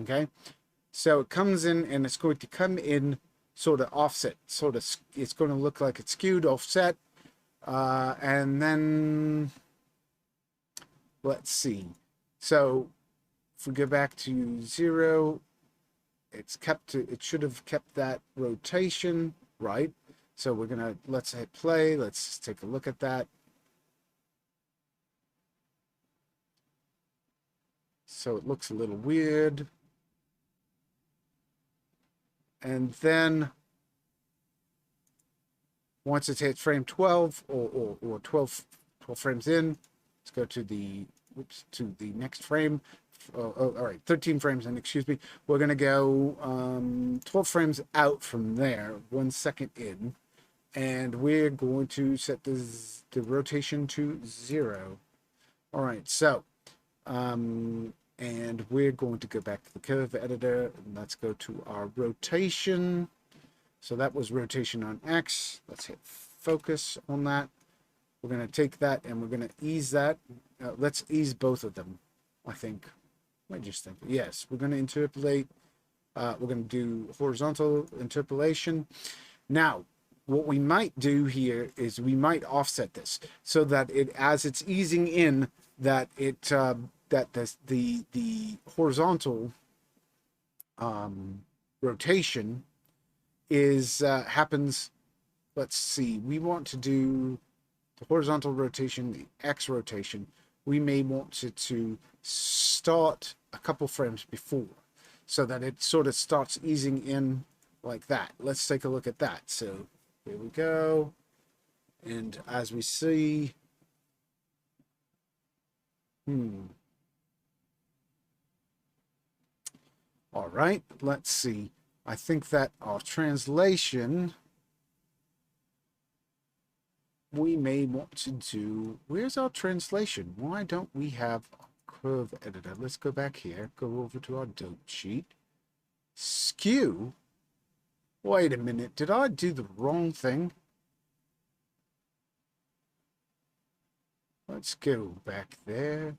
Speaker 1: Okay, so it comes in and it's going to come in sort of offset, it's going to look like it's skewed, offset, and then let's see. So if we go back to 0, it should have kept that rotation, right? So let's hit play. Let's take a look at that. So it looks a little weird. And then once it hits frame 12 or 12 frames in, let's go to the next frame. All right, 13 frames in, excuse me. We're going to go 12 frames out from there, 1 second in. And we're going to set the rotation to 0. All right, so, and we're going to go back to the curve editor. And let's go to our rotation. So that was rotation on X. Let's hit focus on that. We're going to take that and we're going to ease that. Let's ease both of them, I think. I just think, yes, we're going to interpolate. We're going to do horizontal interpolation. Now, what we might do here is we might offset this so that it, as it's easing in, that it that the horizontal rotation is happens. Let's see. We want to do the horizontal rotation, the X rotation. We may want to start a couple frames before, so that it sort of starts easing in like that. Let's take a look at that. So here we go. And as we see, all right, let's see. I think that our translation, we may want to do, where's our translation? Why don't we have a curve editor? Let's go back here, go over to our dope sheet. Skew? Wait a minute, did I do the wrong thing? Let's go back there.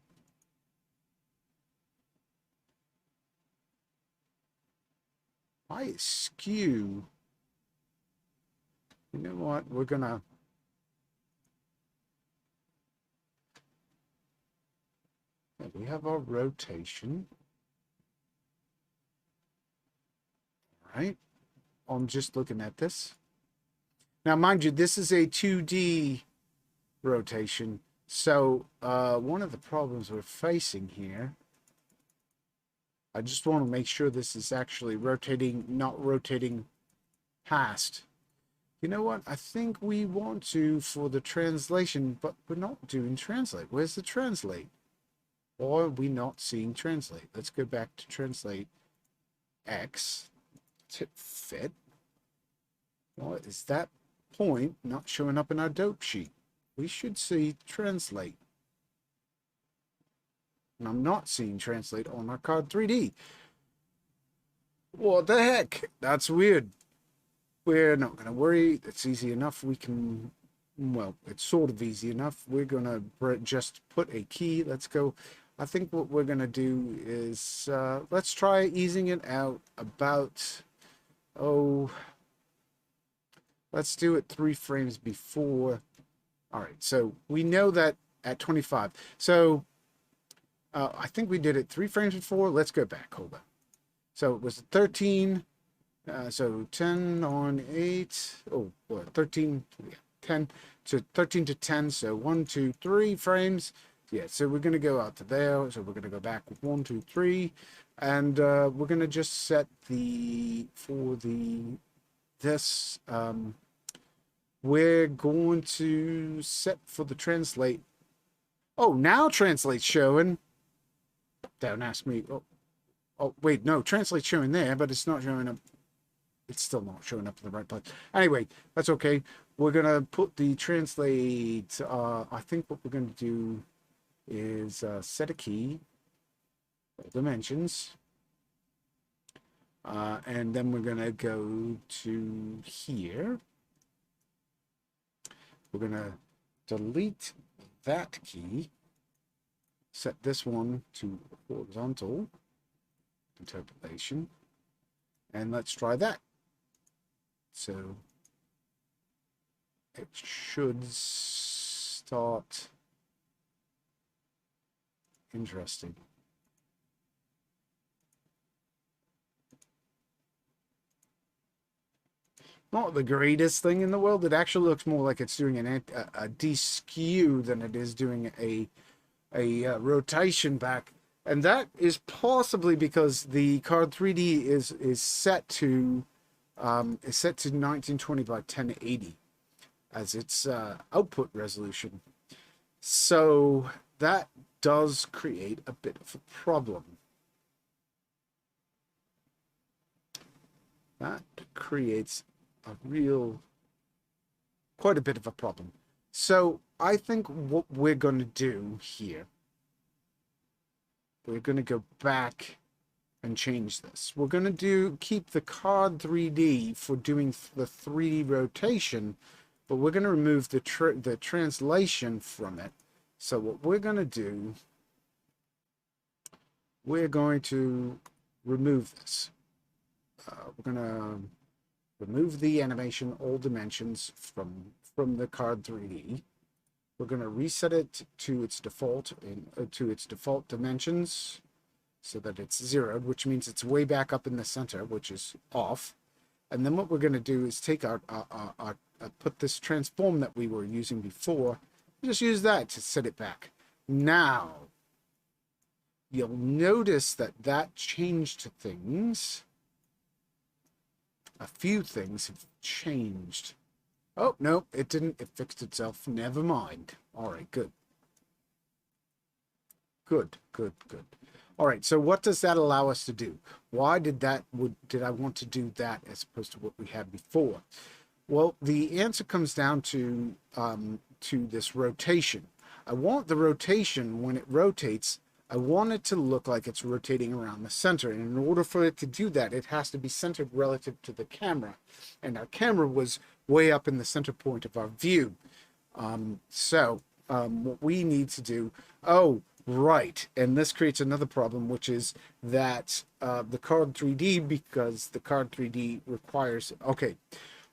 Speaker 1: Why is skew? You know what, we're gonna, we have our rotation. All right, I'm just looking at this. Now, mind you, this is a 2D rotation. So one of the problems we're facing here, I just want to make sure this is actually rotating, not rotating past. You know what? I think we want to for the translation, but we're not doing translate. Where's the translate? Or are we not seeing translate? Let's go back to translate X to fit. Well, is that point not showing up in our dope sheet? We should see translate. And I'm not seeing translate on our card 3D. What the heck? That's weird. We're not going to worry. It's easy enough. We can, well, it's sort of easy enough. We're going to just put a key. Let's go. I think what we're going to do is, let's try easing it out about, let's do it 3 frames before. All right, so we know that at 25. So I think we did it 3 frames before. Let's go back. Hold on. So it was 13. So 10 on 8. Oh, what? 13. Yeah, 10. So 13 to 10. So 1, 2, 3 frames. Yeah. So we're gonna go out to there. So we're gonna go back with 1, 2, 3, and we're gonna just set the for the this. We're going to set for the translate. Oh, now translate's showing. Don't ask me. Oh, wait, no, translate's showing there, but it's not showing up. It's still not showing up in the right place. Anyway, that's okay. We're going to put the translate. I think what we're going to do is set a key, dimensions. And then we're going to go to here. We're going to delete that key, set this one to horizontal interpolation, and let's try that. So it should start. Interesting. Not the greatest thing in the world. It actually looks more like it's doing a de-skew than it is doing a rotation back, and that is possibly because the card 3D is set to 1920 by 1080 as its output resolution. So that does create a bit of a problem. That creates quite a bit of a problem. So I think what we're going to do here, we're going to go back and change this. We're going to keep the card 3D for doing the 3D rotation, but we're going to remove the translation from it. So what we're going to do, we're going to remove this. We're going to remove the animation, all dimensions from the card 3D. We're going to reset it to its default dimensions so that it's zeroed, which means it's way back up in the center, which is off. And then what we're going to do is take our put this transform that we were using before, just use that to set it back. Now, you'll notice that that changed things. A few things have changed. Oh, no, it didn't. It fixed itself. Never mind. All right, good. Good. All right, so what does that allow us to do? Why did I want to do that as opposed to what we had before? Well, the answer comes down to this rotation. I want the rotation, when it rotates, I want it to look like it's rotating around the center. And in order for it to do that, it has to be centered relative to the camera. And our camera was way up in the center point of our view. What we need to do, right, and this creates another problem, which is that the card 3D, because the card 3D requires,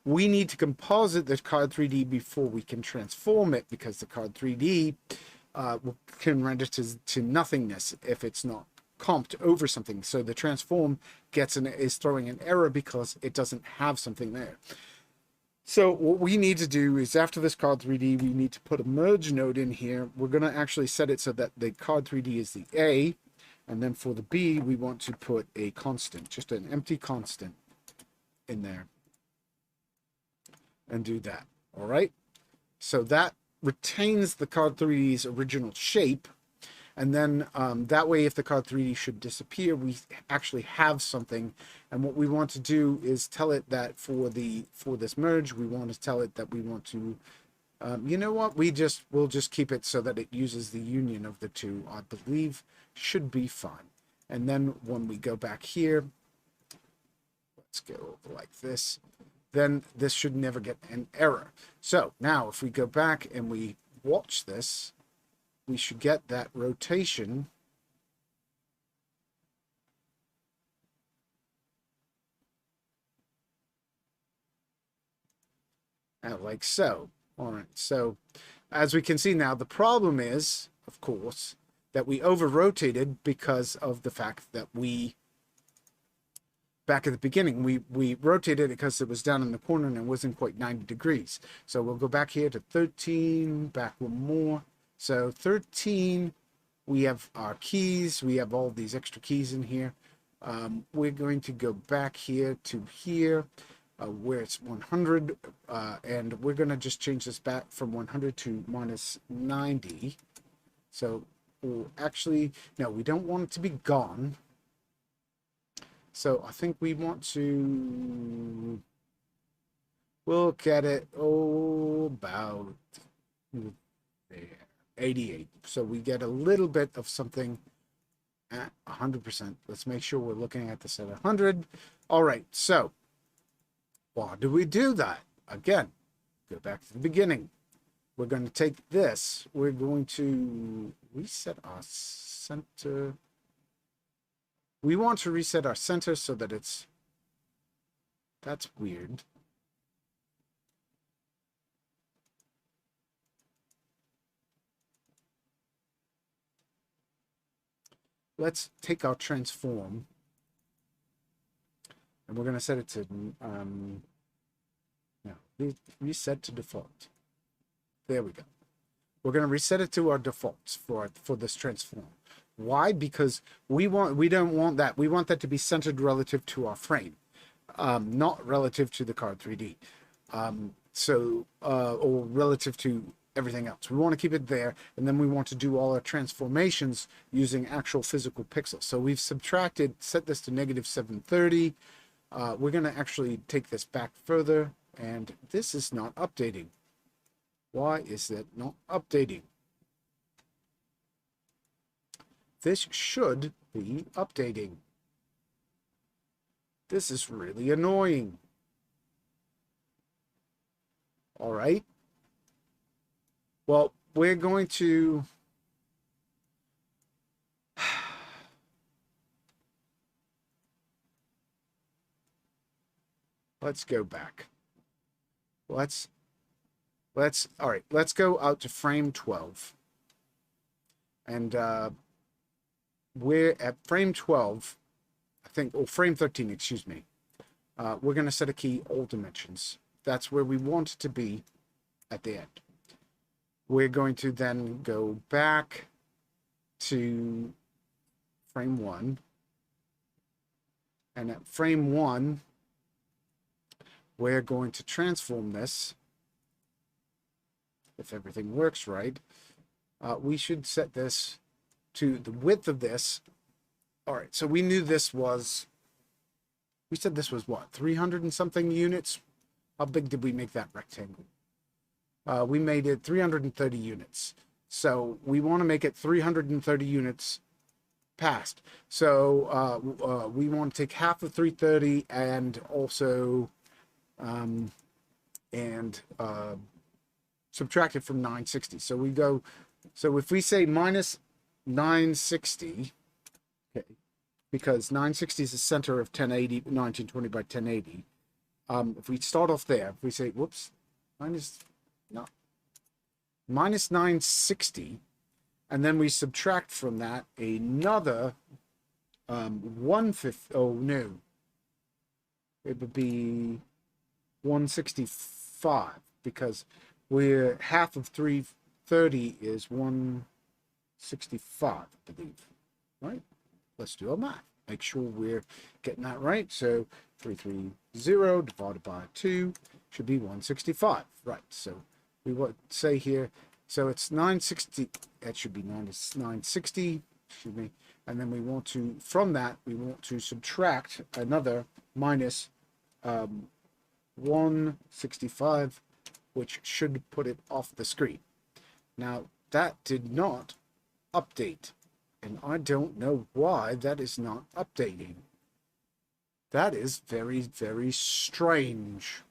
Speaker 1: we need to composite the card 3D before we can transform it, because the card 3D can render to nothingness if it's not comped over something. So the transform is throwing an error because it doesn't have something there. So what we need to do is, after this card 3D, we need to put a merge node in here. We're going to actually set it so that the card 3D is the A, and then for the B, we want to put a constant, just an empty constant in there, and do that. All right. So that retains the card 3D's original shape. And then that way, if the card 3D should disappear, we actually have something. And what we want to do is tell it that for this merge, we want to tell it that we want to, you know what, we'll just keep it so that it uses the union of the two. I believe should be fine. And then when we go back here, let's go over like this, then this should never get an error. So now if we go back and we watch this, we should get that rotation like so. All right, so as we can see now, the problem is, of course, that we over-rotated because of the fact that back at the beginning, we rotated it because it was down in the corner and it wasn't quite 90 degrees. So we'll go back here to 13, back one more. So 13, we have our keys. We have all these extra keys in here. We're going to go back here to here, where it's 100, and we're going to just change this back from 100 to minus 90. So actually, no, we don't want it to be gone. So I think we want to look at it about there. 88. So we get a little bit of something at 100%. Let's make sure we're looking at this at 100. All right, so why do we do that? Again, go back to the beginning. We're going to take this. We're going to reset our center. We want to reset our center so that that's weird. Let's take our transform, and we're going to set it to reset to default. There we go. We're going to reset it to our defaults for this transform. Why? Because we don't want that. We want that to be centered relative to our frame, not relative to the card 3D. Or relative to everything else. We want to keep it there, and then we want to do all our transformations using actual physical pixels. So we've set this to negative 730. We're going to actually take this back further, and this is not updating. Why is it not updating? This should be updating. This is really annoying. All right. Well, we're going to... Let's go back. All right, let's go out to frame 12. And we're at frame 12, I think, or frame 13, excuse me. We're going to set a key all dimensions. That's where we want it to be at the end. We're going to then go back to frame 1. And at frame 1, we're going to transform this. If everything works right, we should set this to the width of this. All right, so we knew this was, we said this was what, 300 and something units? How big did we make that rectangle? We made it 330 units. So we want to make it 330 units past. So we want to take half of 330 and also subtract it from 960. So we go, so if we say minus 960, okay, because 960 is the center of 1080, 1920 by 1080. If we start off there, if we say, whoops, minus 960, and then we subtract from that another 150, oh no, it would be 165, because we're half of 330 is 165, I believe, right? Let's do our math. Make sure we're getting that right. So 330 divided by 2 should be 165, right? So we would say here, so it's 960, that should be minus 960, excuse me, and then we want to, from that, we want to subtract another minus 165, which should put it off the screen. Now, that did not update, and I don't know why that is not updating. That is very, very strange.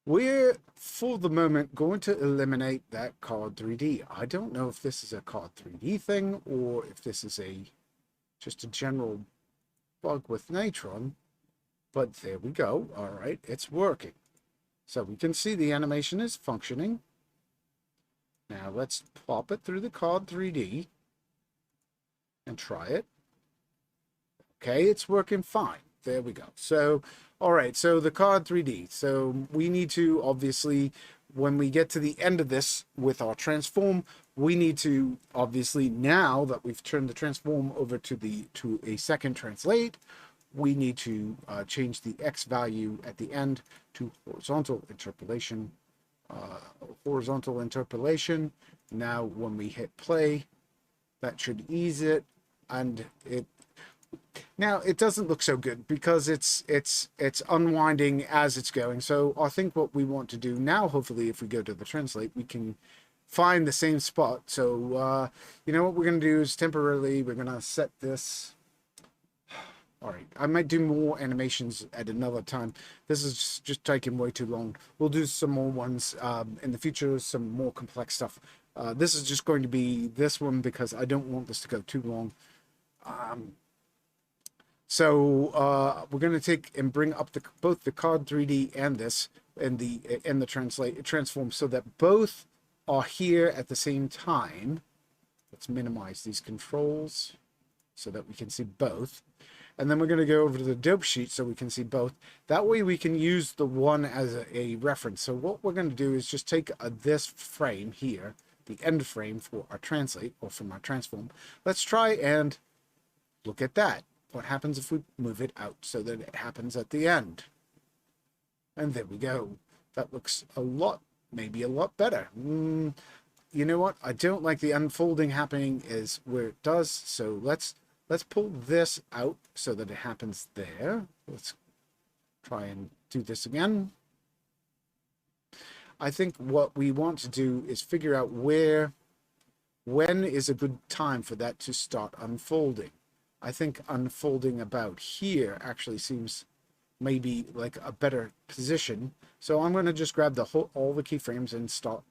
Speaker 1: We're, for the moment, going to eliminate that card 3D. I don't know if this is a card 3D thing or if this is just a general bug with Natron, but there we go. All right, it's working. So we can see the animation is functioning. Now let's pop it through the card 3D and try it. Okay, it's working fine. There we go. So, all right, so the card 3D. So we need to, obviously, when we get to the end of this with our transform, we need to, obviously, now that we've turned the transform over to a second translate, we need to change the X value at the end to horizontal interpolation. Horizontal interpolation. Now, when we hit play, that should ease it, and it. Now it doesn't look so good because it's unwinding as it's going. So I think what we want to do now, hopefully, if we go to the translate, we can find the same spot. So you know what we're going to do is temporarily we're going to set this. All right, I might do more animations at another time. This is just taking way too long. We'll do some more ones in the future, some more complex stuff. This is just going to be this one because I don't want this to go too long. So we're going to take and bring up both the card 3D and this and the transform so that both are here at the same time. Let's minimize these controls so that we can see both. And then we're going to go over to the dope sheet so we can see both. That way we can use the one as a reference. So what we're going to do is just take this frame here, the end frame for our translate or from our transform. Let's try and look at that. What happens if we move it out so that it happens at the end? And there we go. That looks maybe a lot better. You know what? I don't like the unfolding happening is where it does. So let's pull this out so that it happens there. Let's try and do this again. I think what we want to do is figure out where when is a good time for that to start unfolding? I think unfolding about here actually seems maybe like a better position. So I'm going to just grab all the keyframes and start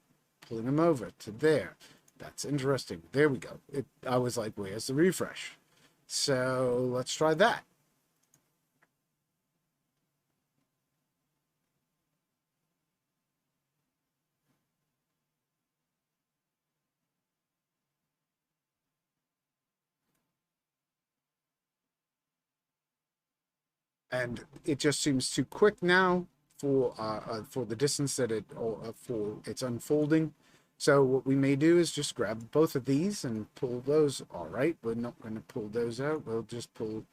Speaker 1: pulling them over to there. That's interesting. There we go. I was like, where's the refresh? So let's try that. And it just seems too quick now for the distance that for its unfolding. So what we may do is just grab both of these and pull those. All right, we're not going to pull those out. We'll just pull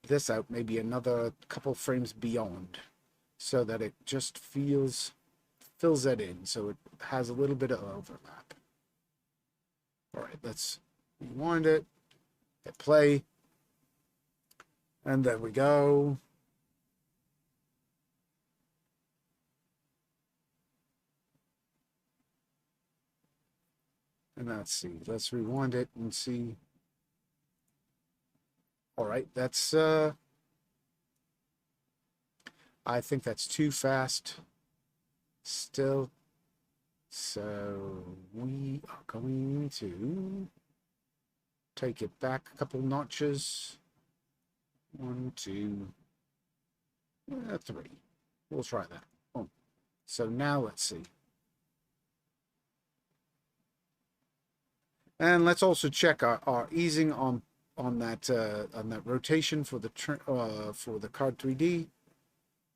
Speaker 1: this out maybe another couple frames beyond, so that it just fills that in, so it has a little bit of overlap. All right, let's rewind it, hit play, and there we go. And let's see, let's rewind it and see. All right, that's I think that's too fast still. So we are going to take it back a couple notches. 1, 2, 3. We'll try that. Oh. So now let's see. And let's also check our easing on that rotation for the card 3D.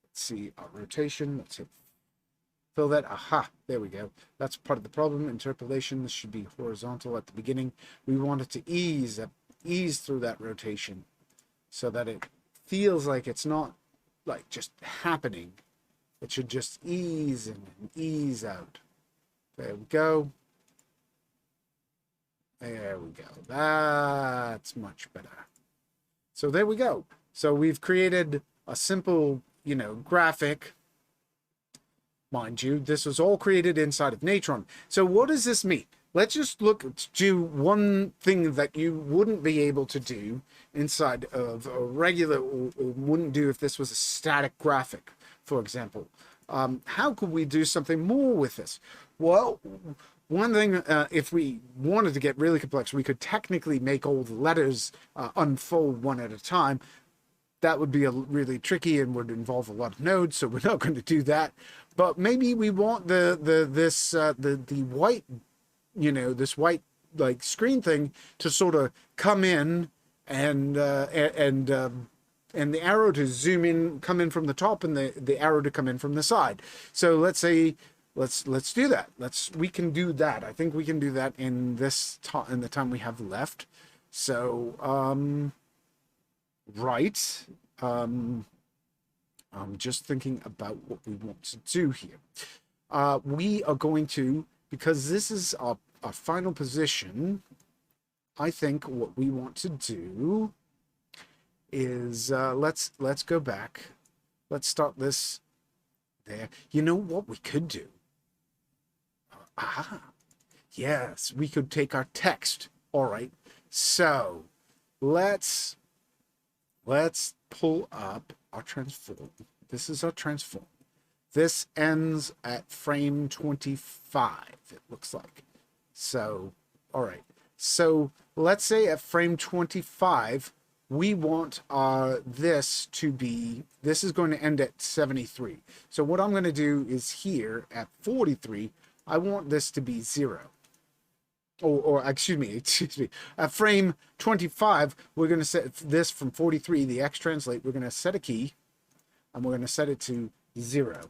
Speaker 1: Let's see our rotation. Let's hit fill that. Aha, there we go. That's part of the problem. Interpolation, this should be horizontal at the beginning. We want it to ease through that rotation so that it feels like it's not like just happening. It should just ease in and ease out. There we go. There we go. That's much better. So there we go. So we've created a simple, graphic. Mind you, this was all created inside of Natron. So what does this mean? Let's just do one thing that you wouldn't be able to do inside of a regular, or wouldn't do if this was a static graphic, for example. How could we do something more with this? Well, one thing, if we wanted to get really complex, we could technically make all the letters unfold one at a time. That would be really tricky and would involve a lot of nodes, so we're not going to do that. But maybe we want the white, this white like screen thing to sort of come in and the arrow to zoom in, come in from the top, and the arrow to come in from the side. So let's say let's do that. We can do that. I think we can do that in in the time we have left. So right. I'm just thinking about what we want to do here. We are going to, because this is our final position, I think what we want to do is let's go back. Let's start this there. You know what we could do? Yes, we could take our text. All right. So let's pull up our transform. This is our transform. This ends at frame 25, it looks like. So, all right. So let's say at frame 25, we want this is going to end at 73. So what I'm going to do is here at 43, I want this to be 0. Excuse me, at frame 25, we're going to set this from 43, the X translate, we're going to set a key, and we're going to set it to 0,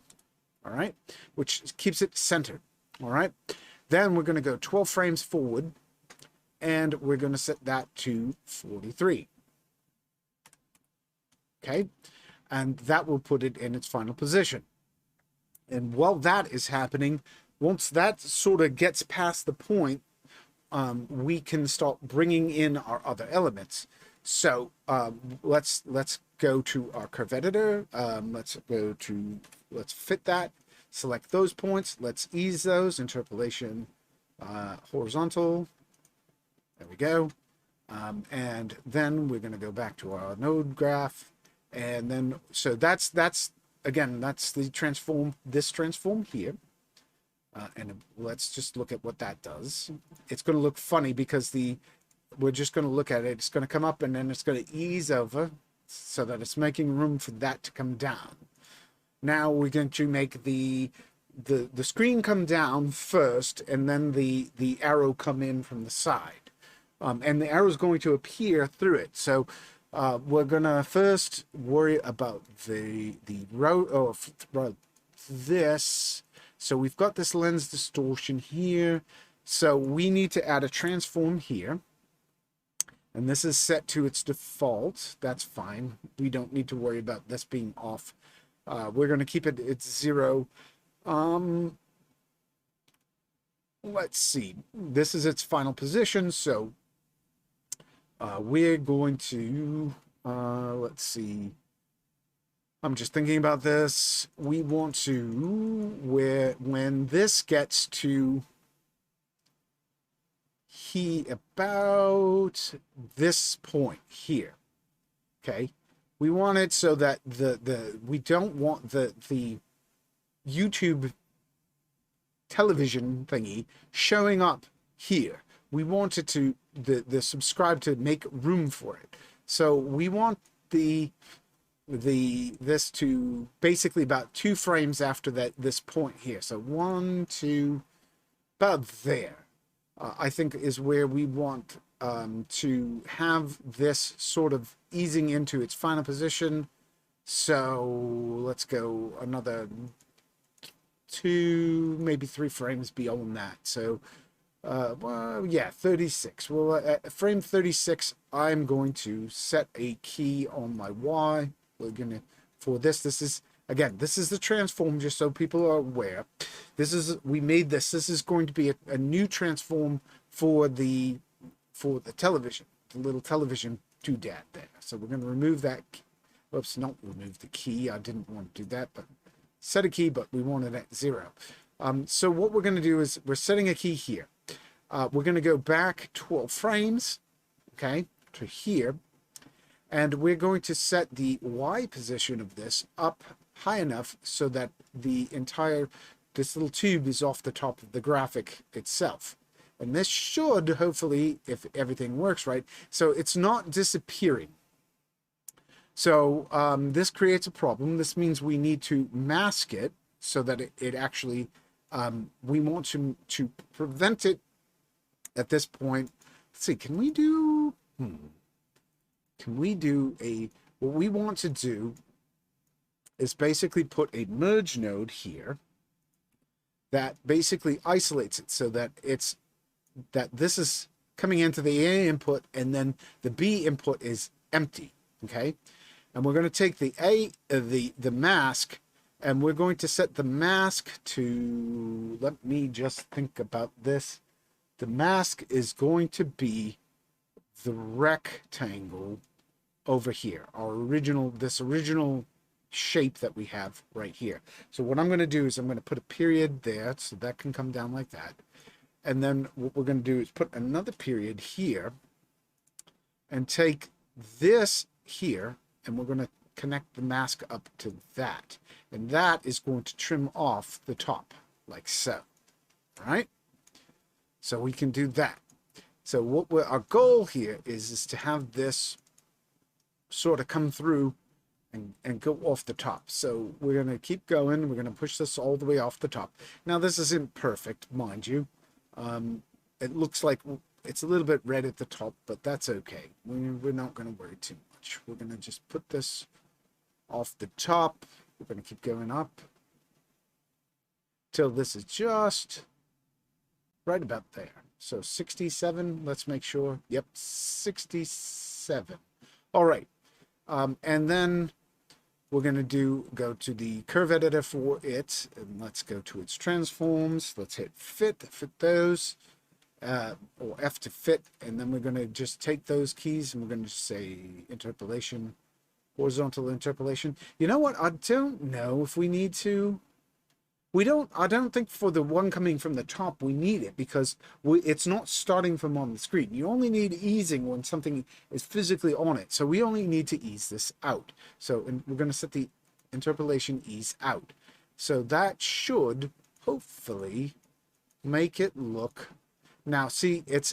Speaker 1: all right, which keeps it centered, all right. Then we're going to go 12 frames forward, and we're going to set that to 43, okay, and that will put it in its final position. And while that is happening, once that sort of gets past the point, we can start bringing in our other elements. So let's go to our curve editor. Let's fit that, select those points. Let's ease those, interpolation, horizontal. There we go. And then we're going to go back to our node graph. And then, so that's again, that's the transform, this transform here. And let's just look at what that does. It's going to look funny because we're just going to look at it. It's going to come up and then it's going to ease over so that it's making room for that to come down. Now we're going to make the screen come down first and then the arrow come in from the side. And the arrow is going to appear through it. So we're going to first worry about the row of this. So we've got this lens distortion here. So we need to add a transform here. And this is set to its default. That's fine. We don't need to worry about this being off. We're going to keep it at 0. Let's see. This is its final position. So we're going to, let's see. I'm just thinking about this. We want to, when this gets to about this point here, okay, we want it so that we don't want the YouTube television thingy showing up here. We want it to, the subscribe to make room for it. So we want this to basically about 2 frames after this point here. So 1, 2, about there. I think is where we want to have this sort of easing into its final position. So let's go another 2, maybe 3 frames beyond that. So well, yeah, 36. Well, at frame 36, I'm going to set a key on my Y. We're gonna, for this is, again, this is the transform, just so people are aware. We made this. This is going to be a new transform for the television, the little television doodad there. So we're going to remove that. Oops, not remove the key. I didn't want to do that, but set a key, but we want it at 0. So what we're going to do is we're setting a key here. We're going to go back 12 frames, okay, to here. And we're going to set the Y position of this up high enough so that the entire, this little tube is off the top of the graphic itself. And this should, hopefully, if everything works right, so it's not disappearing. So this creates a problem. This means we need to mask it so that it actually, we want to prevent it at this point. Let's see, can we do, what we want to do is basically put a merge node here that basically isolates it so that this is coming into the A input and then the B input is empty, okay? And we're going to take the mask and we're going to set the mask to, let me just think about this. The mask is going to be the rectangle over here, this original shape that we have right here. So what I'm going to do is I'm going to put a period there so that can come down like that. And then what we're going to do is put another period here and take this here and we're going to connect the mask up to that. And that is going to trim off the top like so. All right? So we can do that. So what our goal here is to have this sort of come through and go off the top. So we're going to keep going. We're going to push this all the way off the top. Now this isn't perfect, mind you. It looks like it's a little bit red at the top, but that's okay. We're not going to worry too much. We're going to just put this off the top. We're going to keep going up till this is just right about there. So 67, let's make sure. Yep, 67. All right. And then we're going to go to the curve editor for it. And let's go to its transforms. Let's hit fit those, or F to fit. And then we're going to just take those keys and we're going to say interpolation, horizontal interpolation. You know what? I don't know if we need to. I don't think for the one coming from the top we need it, because it's not starting from on the screen. You only need easing when something is physically on it. So we only need to ease this out. So we're going to set the interpolation ease out. So that should hopefully make it look. Now see, it's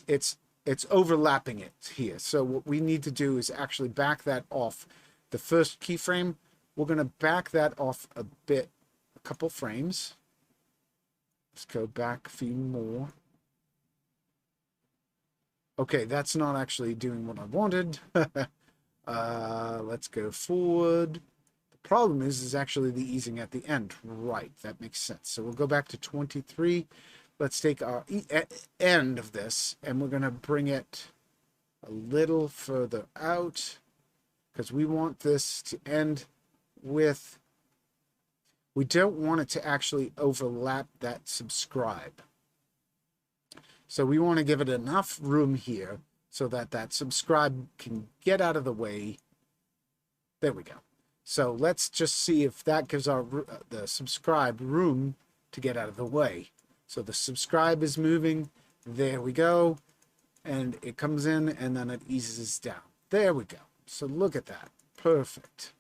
Speaker 1: overlapping it here. So what we need to do is actually back that off. The first keyframe, we're going to back that off a bit, a couple frames. Let's go back a few more. Okay, that's not actually doing what I wanted. Let's go forward. The problem is actually the easing at the end. Right, that makes sense. So we'll go back to 23. Let's take our end of this, and we're going to bring it a little further out, because we want this to end with, we don't want it to actually overlap that subscribe. So we want to give it enough room here so that that subscribe can get out of the way. There we go. So let's just see if that gives our the subscribe room to get out of the way. So the subscribe is moving. There we go. And it comes in and then it eases down. There we go. So look at that. Perfect.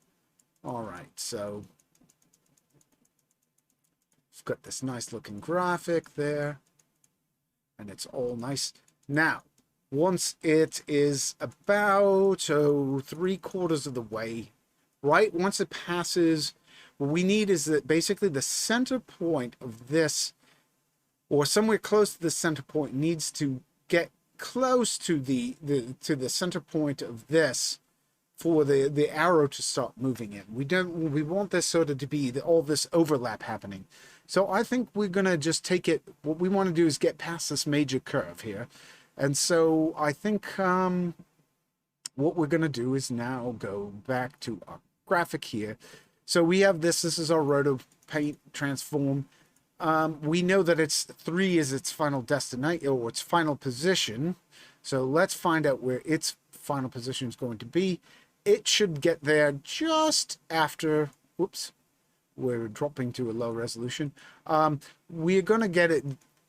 Speaker 1: All right. So we've got this nice looking graphic there. And it's all nice. Now, once it is about 3/4 of the way, right? Once it passes, what we need is that basically the center point of this, or somewhere close to the center point, needs to get close to the center point of this for the arrow to start moving in. We want this sort of to be all this overlap happening. So I think we're gonna just take it. What we want to do is get past this major curve here, and so I think what we're gonna do is now go back to our graphic here. So we have this. This is our roto paint transform. We know that it's 3 is its final destination, or its final position. So let's find out where its final position is going to be. It should get there just after, whoops, we're dropping to a low resolution. We're going to get it,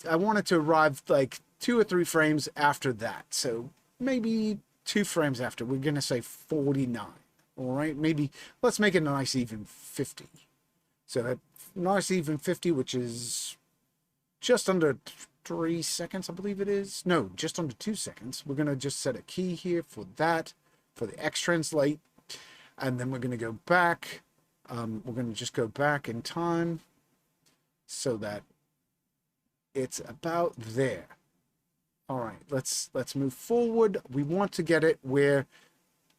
Speaker 1: I want it to arrive like 2 or 3 frames after that. So maybe 2 frames after. We're going to say 49. All right, maybe let's make it a nice even 50. So that nice even 50, which is just under 3 seconds, I believe it is. No, just under 2 seconds. We're going to just set a key here for that, for the X translate. And then we're going to go back. We're going to just go back in time so that it's about there. All right, let's move forward. We want to get it where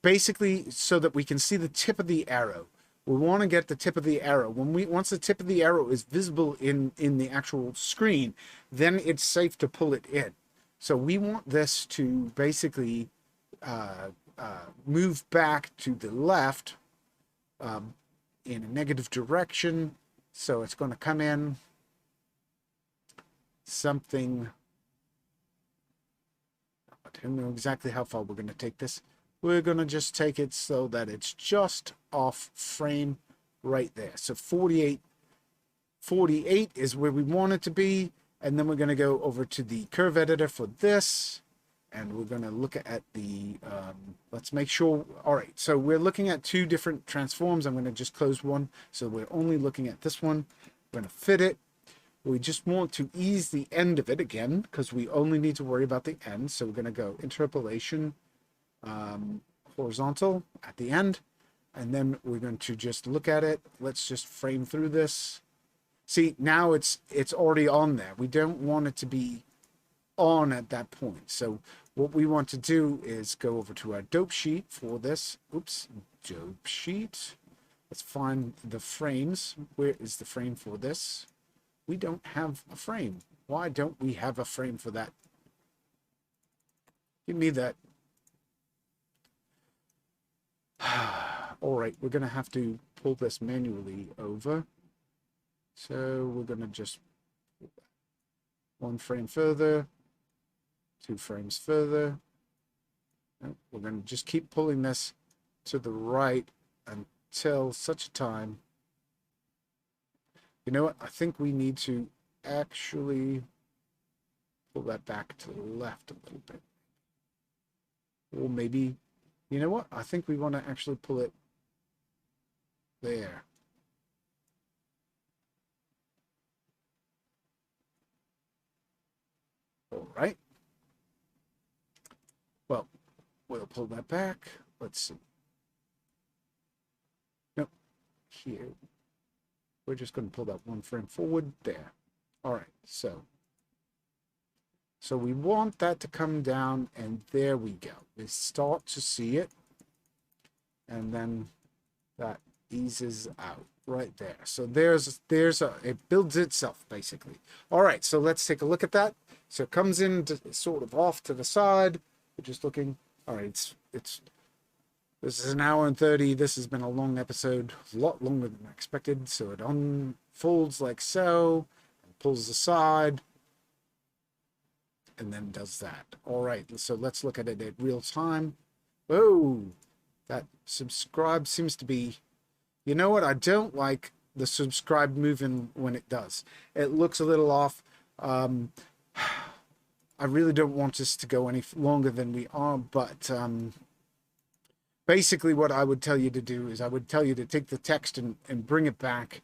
Speaker 1: basically so that we can see the tip of the arrow. We want to get the tip of the arrow. Once the tip of the arrow is visible in the actual screen, then it's safe to pull it in. So we want this to basically move back to the left in a negative direction. So it's going to come in something. I don't know exactly how far we're going to take this. We're going to just take it so that it's just off frame right there. So 48 is where we want it to be. And then we're going to go over to the curve editor for this. And we're going to look at the, let's make sure. All right, so we're looking at 2 different transforms. I'm going to just close one. So we're only looking at this one. We're going to fit it. We just want to ease the end of it again, because we only need to worry about the end. So we're going to go interpolation, horizontal at the end. And then we're going to just look at it. Let's just frame through this. See, now it's already on there. We don't want it to be on at that point. So what we want to do is go over to our dope sheet for this. Oops, dope sheet. Let's find the frames. Where is the frame for this? We don't have a frame. Why don't we have a frame for that? Give me that. All right, we're going to have to pull this manually over. So we're going to just 1 frame further, 2 frames further. We're going to just keep pulling this to the right until such a time You know what? I think we need to actually pull that back to the left a little bit. Or maybe, you know what? I think we want to actually pull it there. All right. Well, we'll pull that back. Let's see. Nope. Here. We're just going to pull that one frame forward there. All right. So we want that to come down, and there we go. We start to see it, and then that eases out right there. So it builds itself basically. All right, so let's take a look at that. So it comes in sort of off to the side. We're just looking. All right, this is an hour and 30. This has been a long episode, a lot longer than expected. So it unfolds like so, and pulls aside, and then does that. All right, so let's look at it at real time. Oh, that subscribe seems to be, you know what? I don't like the subscribe moving when it does. It looks a little off. I really don't want us to go any longer than we are, but basically what I would tell you to do is I would tell you to take the text and bring it back,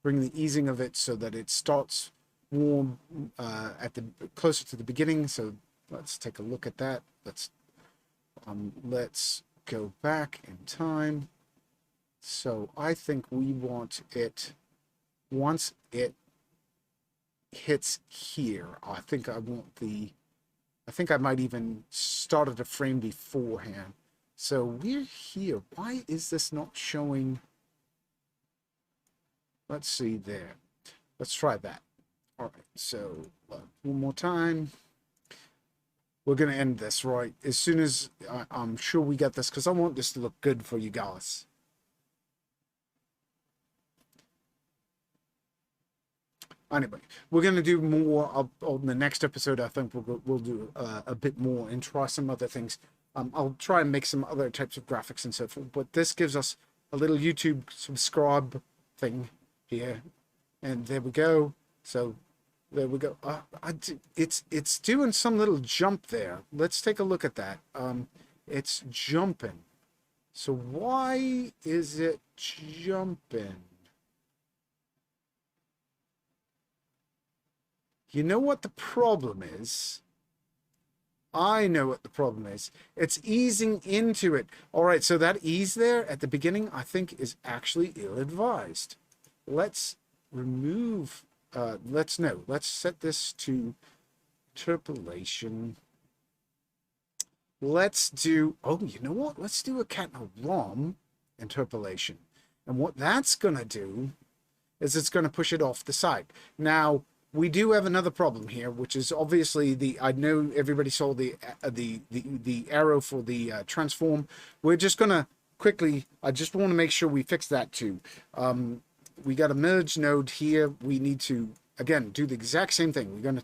Speaker 1: bring the easing of it so that it starts warm at the closer to the beginning. So let's take a look at that. Let's go back in time. So I think we want it, once it hits here, I think I might even start at a frame beforehand. So we're here. Why is this not showing? Let's see there. Let's try that. All right, so one more time. We're going to end this right as soon as I'm sure we get this, because I want this to look good for you guys. Anyway, we're going to do more on the next episode. I think we'll do a bit more and try some other things. I'll try and make some other types of graphics and so forth. But this gives us a little YouTube subscribe thing here. And there we go. So there we go. It's doing some little jump there. Let's take a look at that. It's jumping. So why is it jumping? You know what the problem is? I know what the problem is. It's easing into it. All right, so that ease there at the beginning, I think, is actually ill-advised. Let's remove, let's set this to interpolation. Let's do, oh, you know what? Let's do a cat and a ROM interpolation. And what that's going to do is it's going to push it off the side. Now, we do have another problem here, which is obviously I know everybody saw the arrow for the transform. We're just gonna quickly, I just want to make sure we fix that too. We got a merge node here. We need to, again, do the exact same thing. We're gonna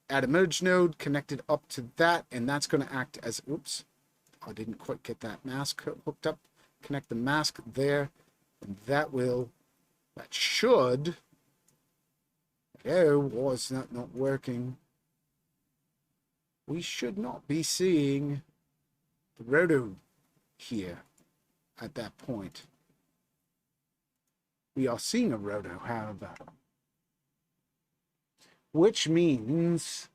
Speaker 1: add a merge node, connect it up to that, and that's gonna act as, oops, I didn't quite get that mask hooked up. Connect the mask there, and that should, oh, was that not working? We should not be seeing the roto here at that point. We are seeing a roto, however, which means,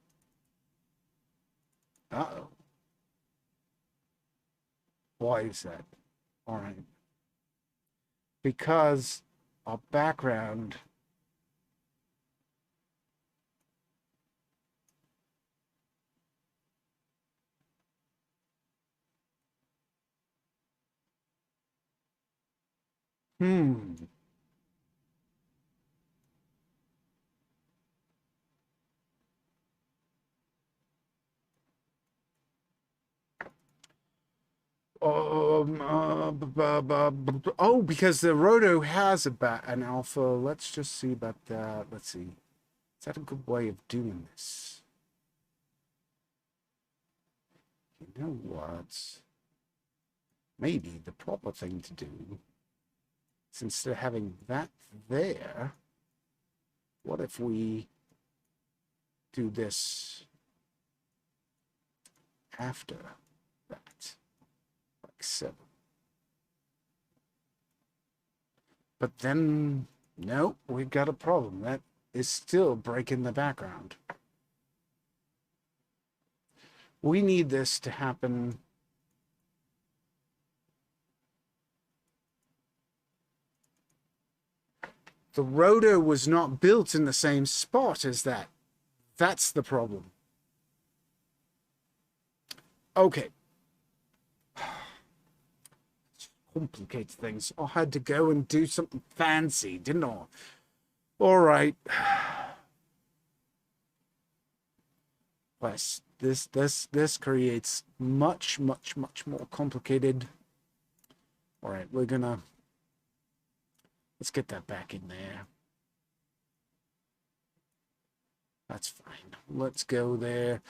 Speaker 1: uh-oh. Why is that? All right. Because our background oh, because the roto has an alpha. Let's just see about that. Let's see. Is that a good way of doing this? You know what? Maybe the proper thing to do is, instead of having that there, What if we do this after that, like so? But then, no, we've got a problem. That is still breaking the background. We need this to happen. The rotor was not built in the same spot as that. That's the problem. Okay. Complicates things. I had to go and do something fancy, didn't I? All right. This creates much more complicated. All right, let's get that back in there. That's fine. Let's go there.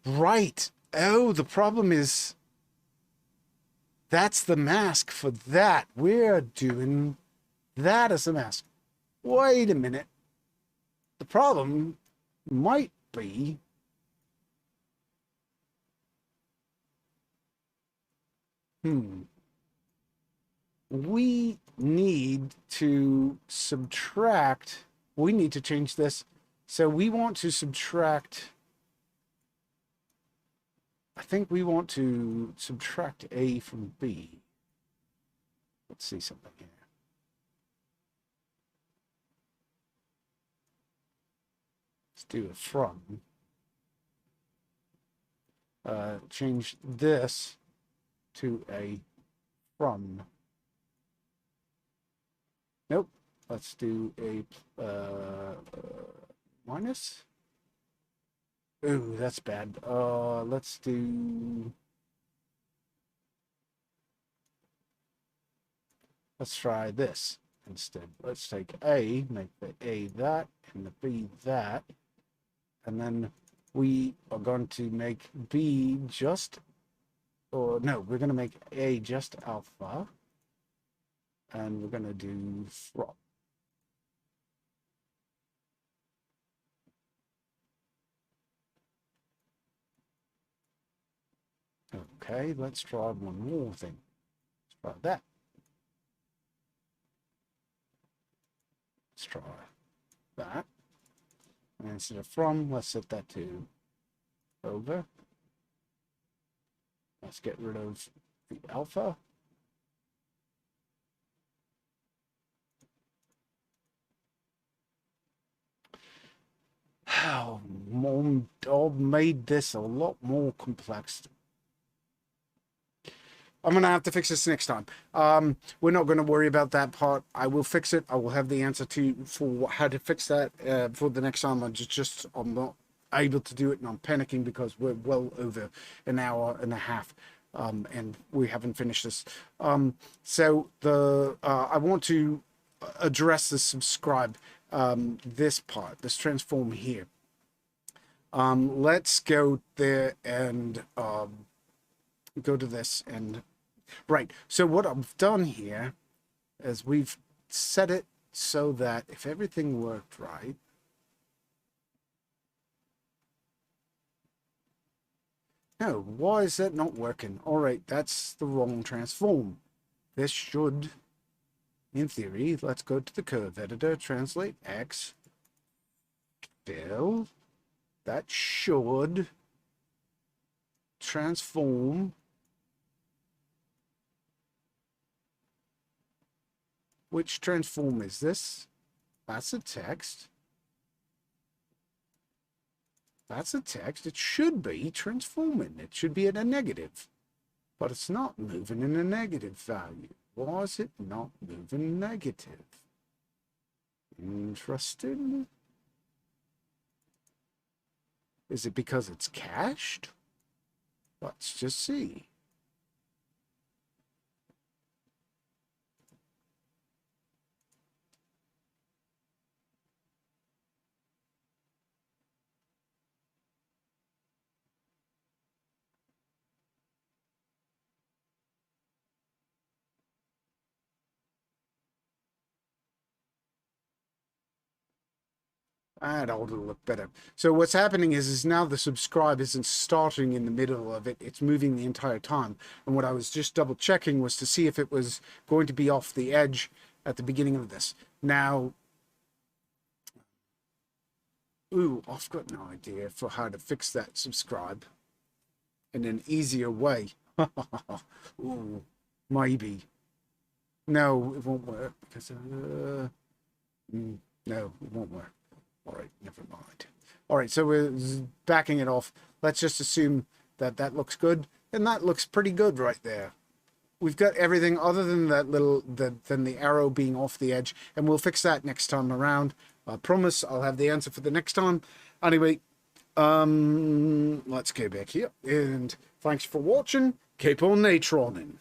Speaker 1: Right. Oh, the problem is that's the mask for that. We're doing that as a mask. Wait a minute. The problem might be we need to subtract. We need to change this. So we want to subtract. I think we want to subtract A from B. Let's see something here. Let's do a from. Change this to a from. Nope. Let's do a minus. Ooh, that's bad. Let's try this instead. Let's take A, make the A that, and the B that, and then we are going to make B just, or no, we're going to make A just alpha, and we're going to do from. Okay, let's try one more thing. Let's try that. Let's try that. And instead of from, let's set that to over. Let's get rid of the alpha. How I've made this a lot more complex. I'm going to have to fix this next time. We're not going to worry about that part. I will fix it. I will have the answer for how to fix that for the next time. I'm not able to do it, and I'm panicking because we're well over an hour and a half, and we haven't finished this. So I want to address the subscribe, this part, this transform here. Let's go there and go to this and right. So what I've done here is we've set it so that if everything worked right, no, why is that not working? All right, that's the wrong transform. This should, in theory, let's go to the curve editor, translate X, fill. That should transform. Which transform is this? That's a text. That's a text. It should be transforming. It should be at a negative. But it's not moving in a negative value. Why is it not moving negative? Interesting. Is it because it's cached? Let's just see. That'll look better. So what's happening is now the subscribe isn't starting in the middle of it. It's moving the entire time. And what I was just double checking was to see if it was going to be off the edge at the beginning of this. Now, ooh, I've got no idea for how to fix that subscribe in an easier way. Ooh, maybe. No, it won't work because, no, it won't work. All right, never mind. All right, so we're backing it off. Let's just assume that that looks good. And that looks pretty good right there. We've got everything other than that little, than the arrow being off the edge. And we'll fix that next time around. I promise I'll have the answer for the next time. Anyway, let's go back here. And thanks for watching. Keep on Natroning.